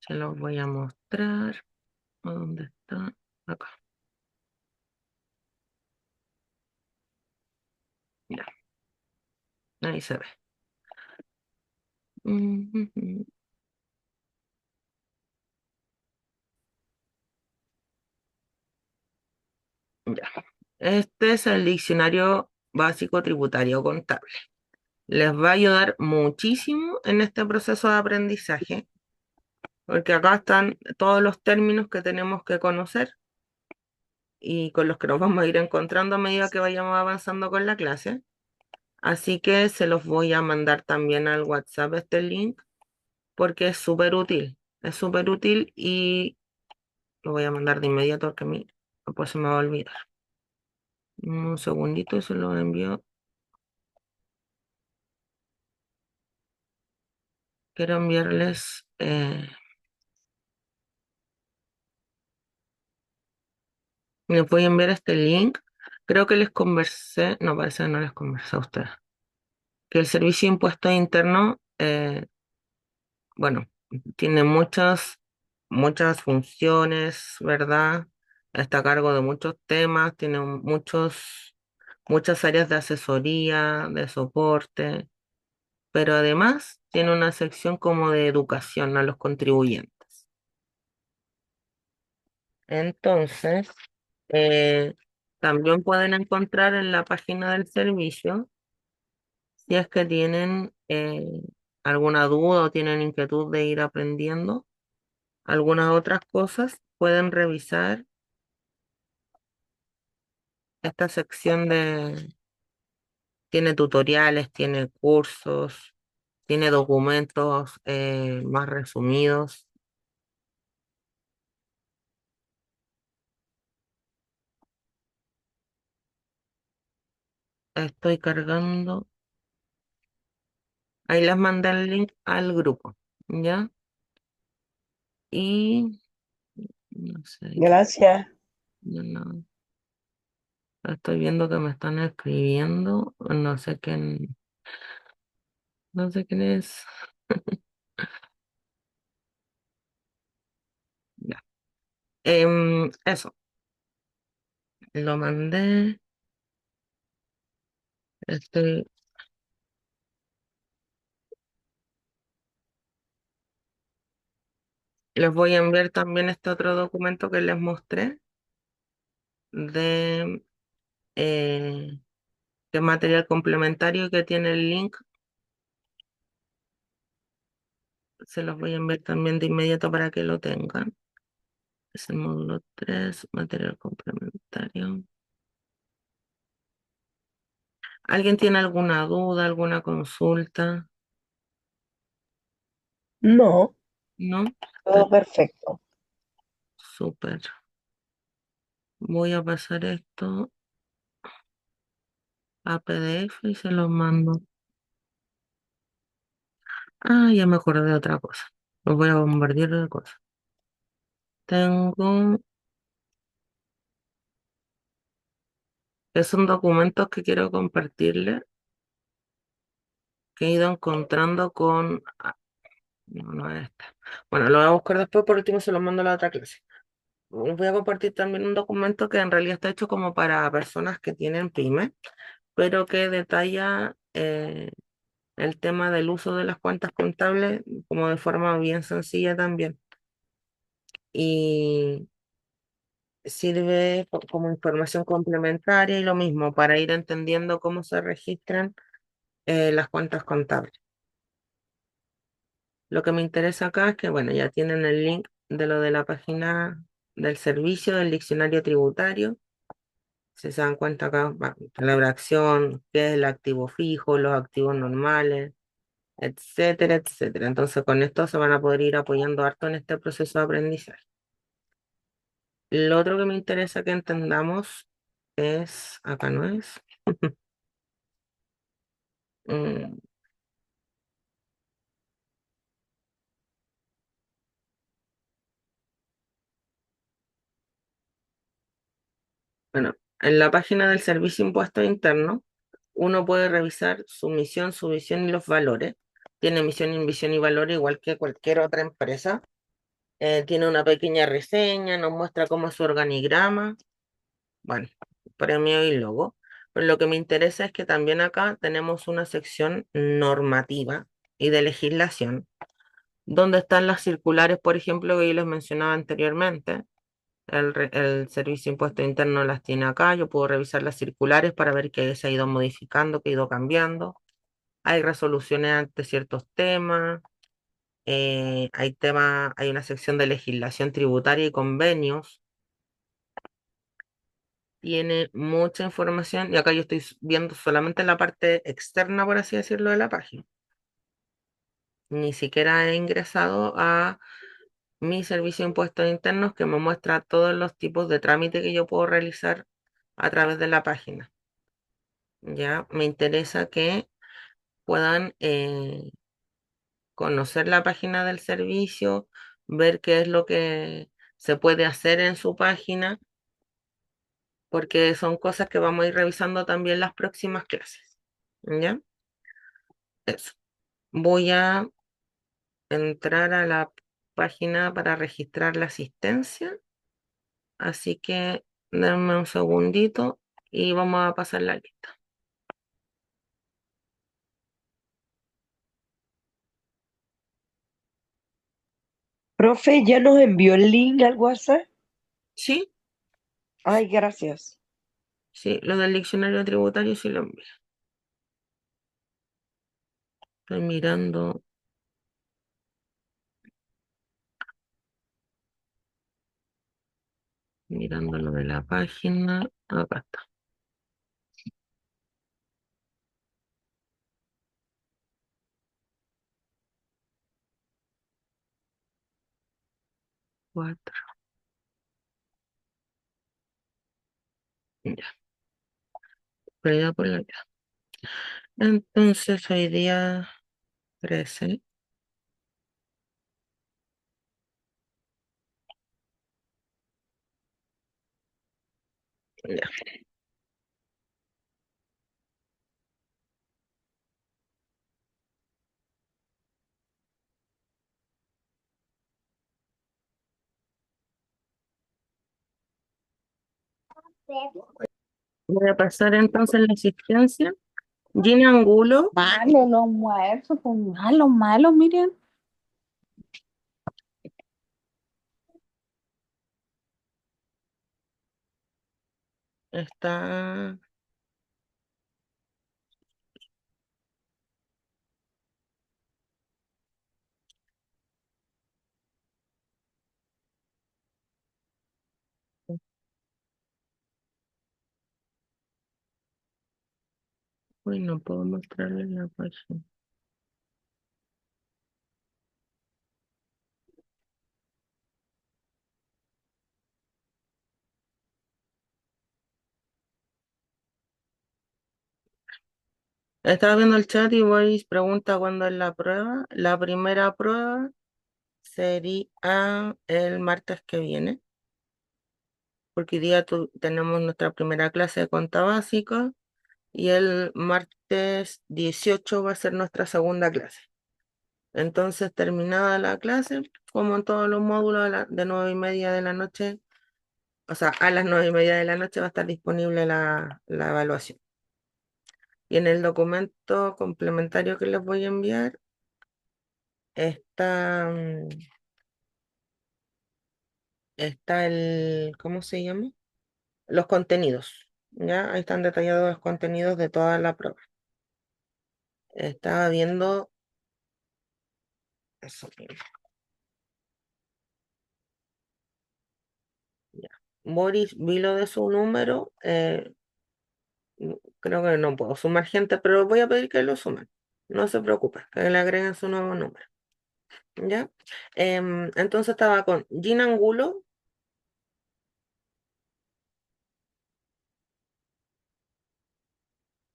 Se los voy a mostrar. ¿Dónde está? Acá. Ya, ahí se ve. Ujujú. Ya. Este es el diccionario básico tributario contable. Les va a ayudar muchísimo en este proceso de aprendizaje, porque acá están todos los términos que tenemos que conocer y con los que nos vamos a ir encontrando a medida que vayamos avanzando con la clase. Así que se los voy a mandar también al WhatsApp este link porque es súper útil y lo voy a mandar de inmediato porque a mí después se me va a olvidar. Un segundito y se lo envío. Quiero enviarles, les voy a enviar este link. Creo que les conversé, no, parece que no les conversé a ustedes, que el Servicio de Impuestos Internos, bueno, tiene muchas funciones, ¿verdad? Está a cargo de muchos temas, tiene muchas áreas de asesoría, de soporte, pero además tiene una sección como de educación a los contribuyentes. Entonces, eh, también pueden encontrar en la página del servicio, si es que tienen alguna duda o tienen inquietud de ir aprendiendo algunas otras cosas, pueden revisar esta sección tiene tutoriales, tiene cursos, tiene documentos más resumidos. Estoy cargando. Ahí les mandé el link al grupo, ¿ya? Y no sé, Gracias. no, estoy viendo que me están escribiendo, no sé quién es. Ya. Eso, lo mandé. Estoy, les voy a enviar también este otro documento que les mostré de eh, que es material complementario que tiene el link. Se los voy a enviar también de inmediato para que lo tengan. Es el módulo 3 material complementario. ¿Alguien tiene alguna duda, alguna consulta? No, ¿No? todo perfecto. Súper. Voy a pasar esto a PDF y se los mando. Ah, ya me acordé de otra cosa. Los voy a bombardear de cosas. Tengo, que son documentos que quiero compartirles, que he ido encontrando con... no, no es esta. Bueno, lo voy a buscar después, por último se los mando a la otra clase. Les voy a compartir también un documento que en realidad está hecho como para personas que tienen pyme, pero que detalla el tema del uso de las cuentas contables como de forma bien sencilla también. Y sirve como información complementaria y lo mismo para ir entendiendo cómo se registran las cuentas contables. Lo que me interesa acá es que, bueno, ya tienen el link de lo de la página del servicio del diccionario tributario. Si se dan cuenta acá, palabra acción, qué es el activo fijo, los activos normales, etcétera, etcétera. Entonces, con esto se van a poder ir apoyando harto en este proceso de aprendizaje. Lo otro que me interesa que entendamos es, acá no es, mm, bueno, en la página del Servicio de Impuestos Internos, uno puede revisar su misión, su visión y los valores. Tiene misión, visión y valores igual que cualquier otra empresa. Tiene una pequeña reseña, nos muestra cómo es su organigrama, bueno, premio y logo. Pero lo que me interesa es que también acá tenemos una sección normativa y de legislación, donde están las circulares, por ejemplo, que yo les mencionaba anteriormente. El Servicio de Impuesto Interno las tiene acá. Yo puedo revisar las circulares para ver qué se ha ido modificando, qué ha ido cambiando. Hay resoluciones ante ciertos temas. Hay una sección de legislación tributaria y convenios. tiene mucha información y acá yo estoy viendo solamente la parte externa, por así decirlo, de la página. Ni siquiera he ingresado a mi servicio de impuestos internos que me muestra todos los tipos de trámite que yo puedo realizar a través de la página. Ya me interesa que puedan conocer la página del servicio, ver qué es lo que se puede hacer en su página, porque son cosas que vamos a ir revisando también las próximas clases. ¿Ya? Eso. Voy a entrar a la página para registrar la asistencia, así que denme un segundito y vamos a pasar la lista. Profe, ¿ya nos envió el link al WhatsApp? Sí, Ay, gracias. sí, lo del diccionario tributario sí lo envié. Estoy mirando lo de la página. Acá está. 4. Ya, prioridad por la vida. Entonces hoy día 13. Ya, voy a pasar entonces la asistencia. Gina Angulo Malo los almuerzos, pues malo, malo, Miriam. está. Uy, no puedo mostrarle la página. Estaba viendo el chat y voy pregunta cuándo es la prueba. La primera prueba sería el martes que viene, porque hoy día tenemos nuestra primera clase de cuenta básica y el martes 18 va a ser nuestra segunda clase. Entonces, terminada la clase, como en todos los módulos de 9:30 de la noche, o sea, a las 9:30 de la noche va a estar disponible la evaluación. Y en el documento complementario que les voy a enviar está, está ¿cómo se llama? Los contenidos, ¿ya? Ahí están detallados los contenidos de toda la prueba. Estaba viendo eso mismo. Ya. Boris, vi lo de su número. Creo que no puedo sumar gente, pero voy a pedir que lo sumen. No se preocupe, que le agreguen su nuevo número. ¿Ya? Entonces estaba con Gina Angulo,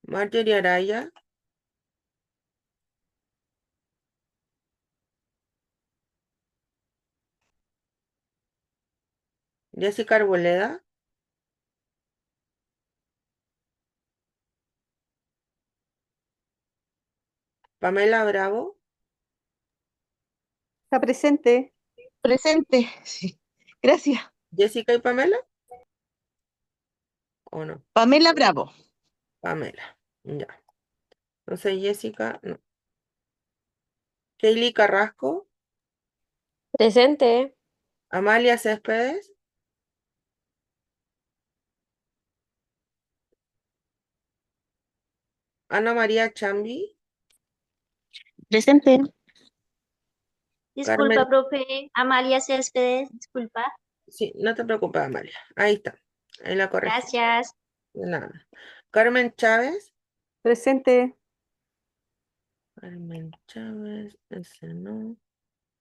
Marjorie Araya, Jessica Arboleda, Pamela Bravo, Está presente. Presente, sí. Gracias. Jessica y Pamela, ¿o no? Pamela Bravo. Pamela, ya. Entonces Jessica, no. Kaylee Carrasco, Presente. Amalia Céspedes, Ana María Chambi, Presente. Carmen, Disculpa, profe. Amalia Céspedes, disculpa. sí, no te preocupes, Amalia, ahí está. Ahí la corregí. Gracias. De nada. Carmen Chávez. Presente. Carmen Chávez, ese no.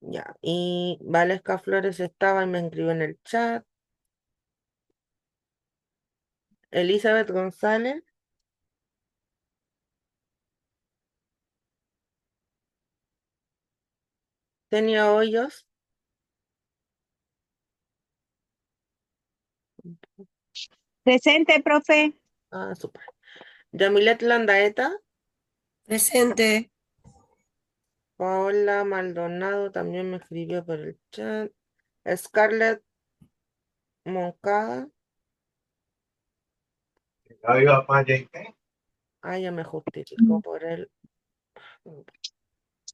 Ya. Y Valesca Flores estaba y me escribió en el chat. Elizabeth González. Tenia Hoyos. Presente, profe. Ah, súper. Yamilet Landaeta. Presente. Paola Maldonado también me escribió por el chat. Scarlett Moncada. Ah, ya me justificó por él.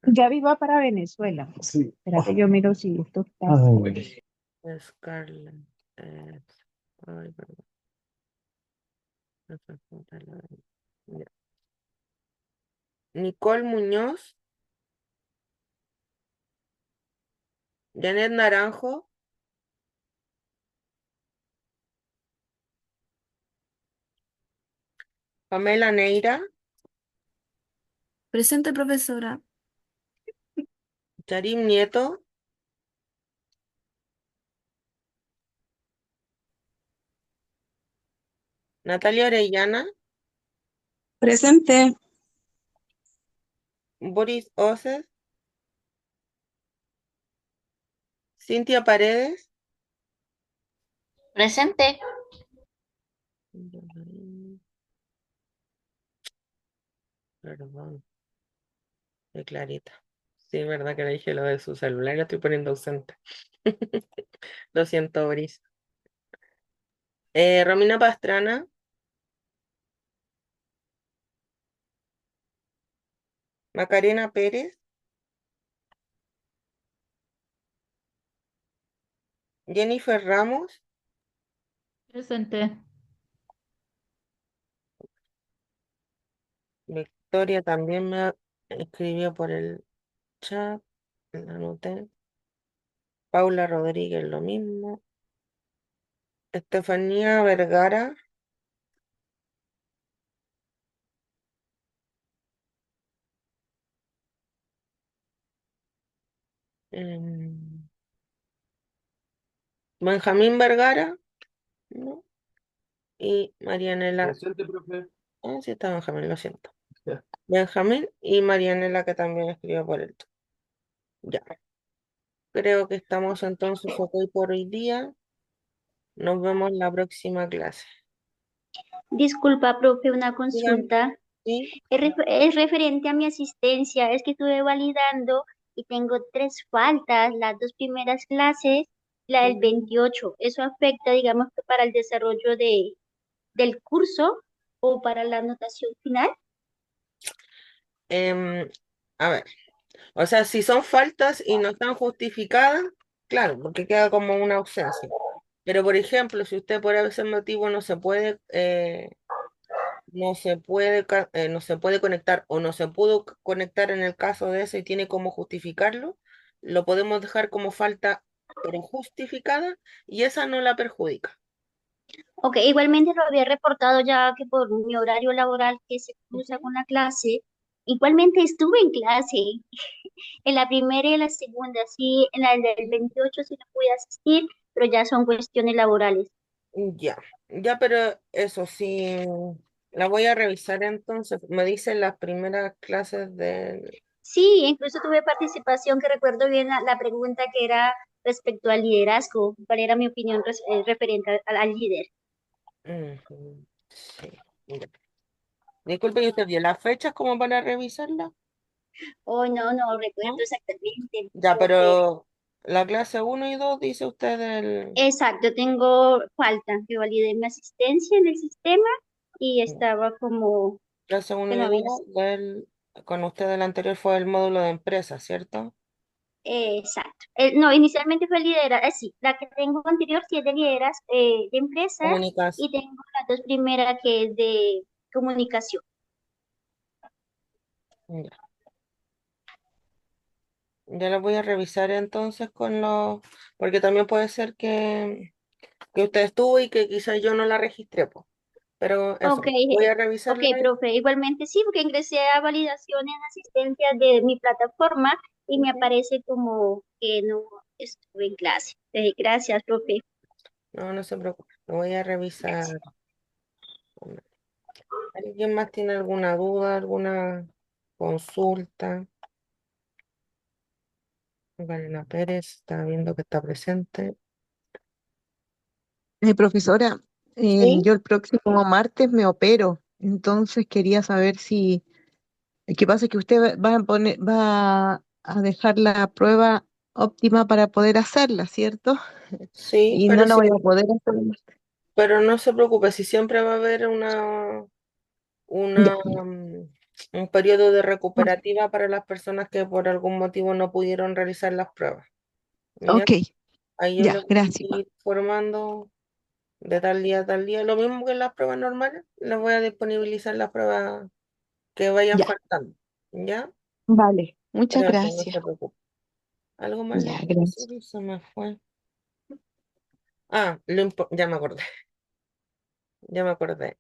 Ya viva para Venezuela. Sí. Espera que yo miro si esto está. Scarlett. Ay, perdón. Esa foto ya. Nicole Muñoz. Janet Naranjo. Pamela Neira. Presente, profesora. Charim Nieto. Natalia Orellana. Presente. Boris Oces. Cintia Paredes. Presente. Perdón. De Clarita. Sí, es verdad que le dije lo de su celular, lo estoy poniendo ausente. Lo siento, Boris. Romina Pastrana. Macarena Pérez. Jennifer Ramos. Presente. Victoria también me escribió por el chat. La anoté. Paula Rodríguez, lo mismo. Estefanía Vergara. em, Benjamín Vergara. ¿No? Y Marianela. Presente, profe. Ah, sí está Benjamín, lo siento. Benjamín y Marianela que también escribió por el chat. Ya. Creo que estamos entonces ok por hoy día. Nos vemos la próxima clase. Disculpa, profe, una Dígame, consulta. ¿sí? Es referente a mi asistencia. Es que estuve validando y tengo 3 faltas, las 2 primeras clases, la del 28. ¿Eso afecta, digamos, que para el desarrollo del curso o para la anotación final? Em, a ver, o sea, si son faltas y no están justificadas, claro, porque queda como una ausencia. Pero, por ejemplo, si usted por ese motivo no se puede conectar o no se pudo conectar en el caso de eso y tiene cómo justificarlo, lo podemos dejar como falta pero justificada y esa no la perjudica. Ok, igualmente lo había reportado ya que por mi horario laboral que se cruza con la clase, igualmente estuve en clase, en la primera y en la segunda, sí, en la del 28 sí no pude asistir, pero ya son cuestiones laborales. Ya, ya, pero eso sí, la voy a revisar entonces. Me dicen las primeras clases de... Sí, incluso tuve participación, que recuerdo bien la pregunta que era respecto al liderazgo, cuál era mi opinión referente al líder. Ujú, sí, ya. Disculpe, ¿y usted vio las fechas como para revisarlas? Oh, no recuerdo ¿No? exactamente, Ya, profe. pero la clase 1 y 2 dice usted el... Exacto, tengo falta, que validé mi asistencia en el sistema y estaba como Clase 1 que y no había 2 con usted el anterior fue el módulo de empresa, ¿cierto? exacto. No, inicialmente fue liderazgo, sí, la que tengo anterior sí es de liderazgo de empresa Comunicación. y tengo las 2 primeras que es de comunicación. Ya. Ya lo voy a revisar entonces con los... Porque también puede ser que que usted estuvo y que quizás yo no la registré, pues. Pero eso, Ok, voy a ok, revisarla. profe. Igualmente sí, porque ingresé a validaciones asistencias de mi plataforma y me aparece como que no estuve en clase. Gracias, profe. No, no se preocupe, lo voy a revisar. ¿Alguien más tiene alguna duda, alguna consulta? Valena Pérez está viendo que está presente. Profesora, Sí, yo el próximo martes me opero, entonces quería saber si, ¿qué pasa? Que usted va a dejar la prueba óptima para poder hacerla, ¿cierto? sí, Y no la voy a poder hacer. pero no se preocupe, si siempre va a haber Ya, un periodo de recuperativa para las personas que por algún motivo no pudieron realizar las pruebas. ¿Ya? ok, Ahí yo le ya, voy a gracias. ir informando de tal día a tal día. Lo mismo que en las pruebas normales, les voy a disponibilizar las pruebas que vayan Ya, faltando. ¿Ya? vale, muchas Pero eso, no gracias. se preocupe. ¿Algo más le Ya, puedo gracias. decir? Se me fue. Ya me acordé, ya me acordé.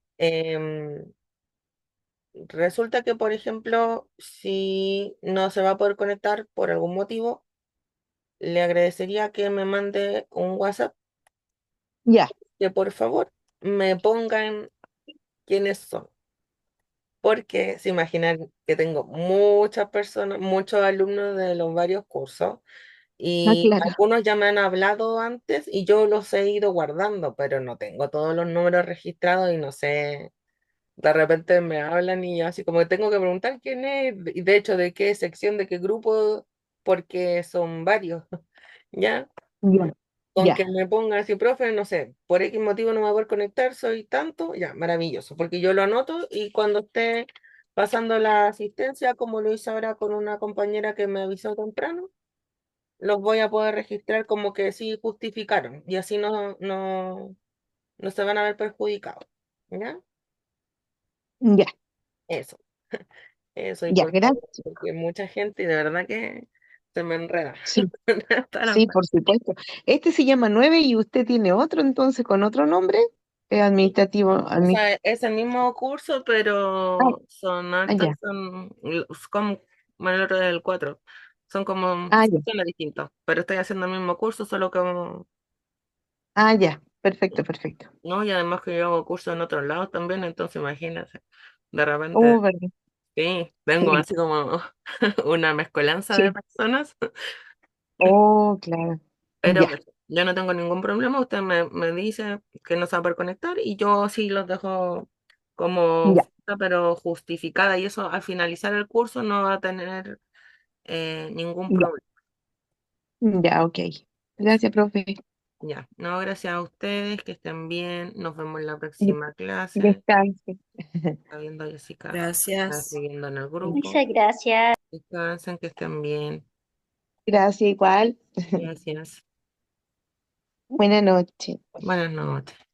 Resulta que, por ejemplo, si no se va a poder conectar por algún motivo, le agradecería que me mande un WhatsApp, Ya, que por favor me pongan quiénes son. Porque se imaginan que tengo muchas personas, muchos alumnos de los varios cursos y claro. algunos ya me han hablado antes y yo los he ido guardando, pero no tengo todos los números registrados y no sé, de repente me hablan y yo así como que tengo que preguntar quién es y de hecho de qué sección, de qué grupo, porque son varios, ¿ya? Ya, Con ya, que me pongan así, profe, no sé, por X motivo no me voy a poder conectar, soy tanto, ya, maravilloso, porque yo lo anoto y cuando esté pasando la asistencia, como lo hice ahora con una compañera que me avisó temprano, los voy a poder registrar como que sí justificaron y así no se van a ver perjudicados, ¿ya? ya, Eso, eso, y ya, por favor, gracias. porque mucha gente y de verdad que se me enreda. Sí, Hasta las sí, por supuesto. Este se llama 9 y usted tiene otro, entonces, con otro nombre, administrativo. O sea, es el mismo curso, Ah, pero son altas, ya, como, bueno, el otro es el 4, son como ya, secciones distintas, pero estoy haciendo el mismo curso, solo que, ya, perfecto, perfecto. no, y además que yo hago cursos en otros lados también, entonces imagínense, de repente, Verdad. sí, tengo Sí, así como una mezcolanza de sí. personas, Claro. pero Ya, yo no tengo ningún problema, usted me dice que no se va a poder conectar y yo sí los dejo como ya, falta, pero justificada y eso al finalizar el curso no va a tener ningún ya, problema. ya, ok. Eso, Gracias, profe. ya. No, gracias a ustedes, que estén bien, nos vemos en la De- próxima clase. Descanse. Está viendo Jessica, está Gracias. siguiendo en el grupo. Muchas gracias. Descansen, que estén bien. Gracias, igual. Gracias. Buenas noches. Buenas noches.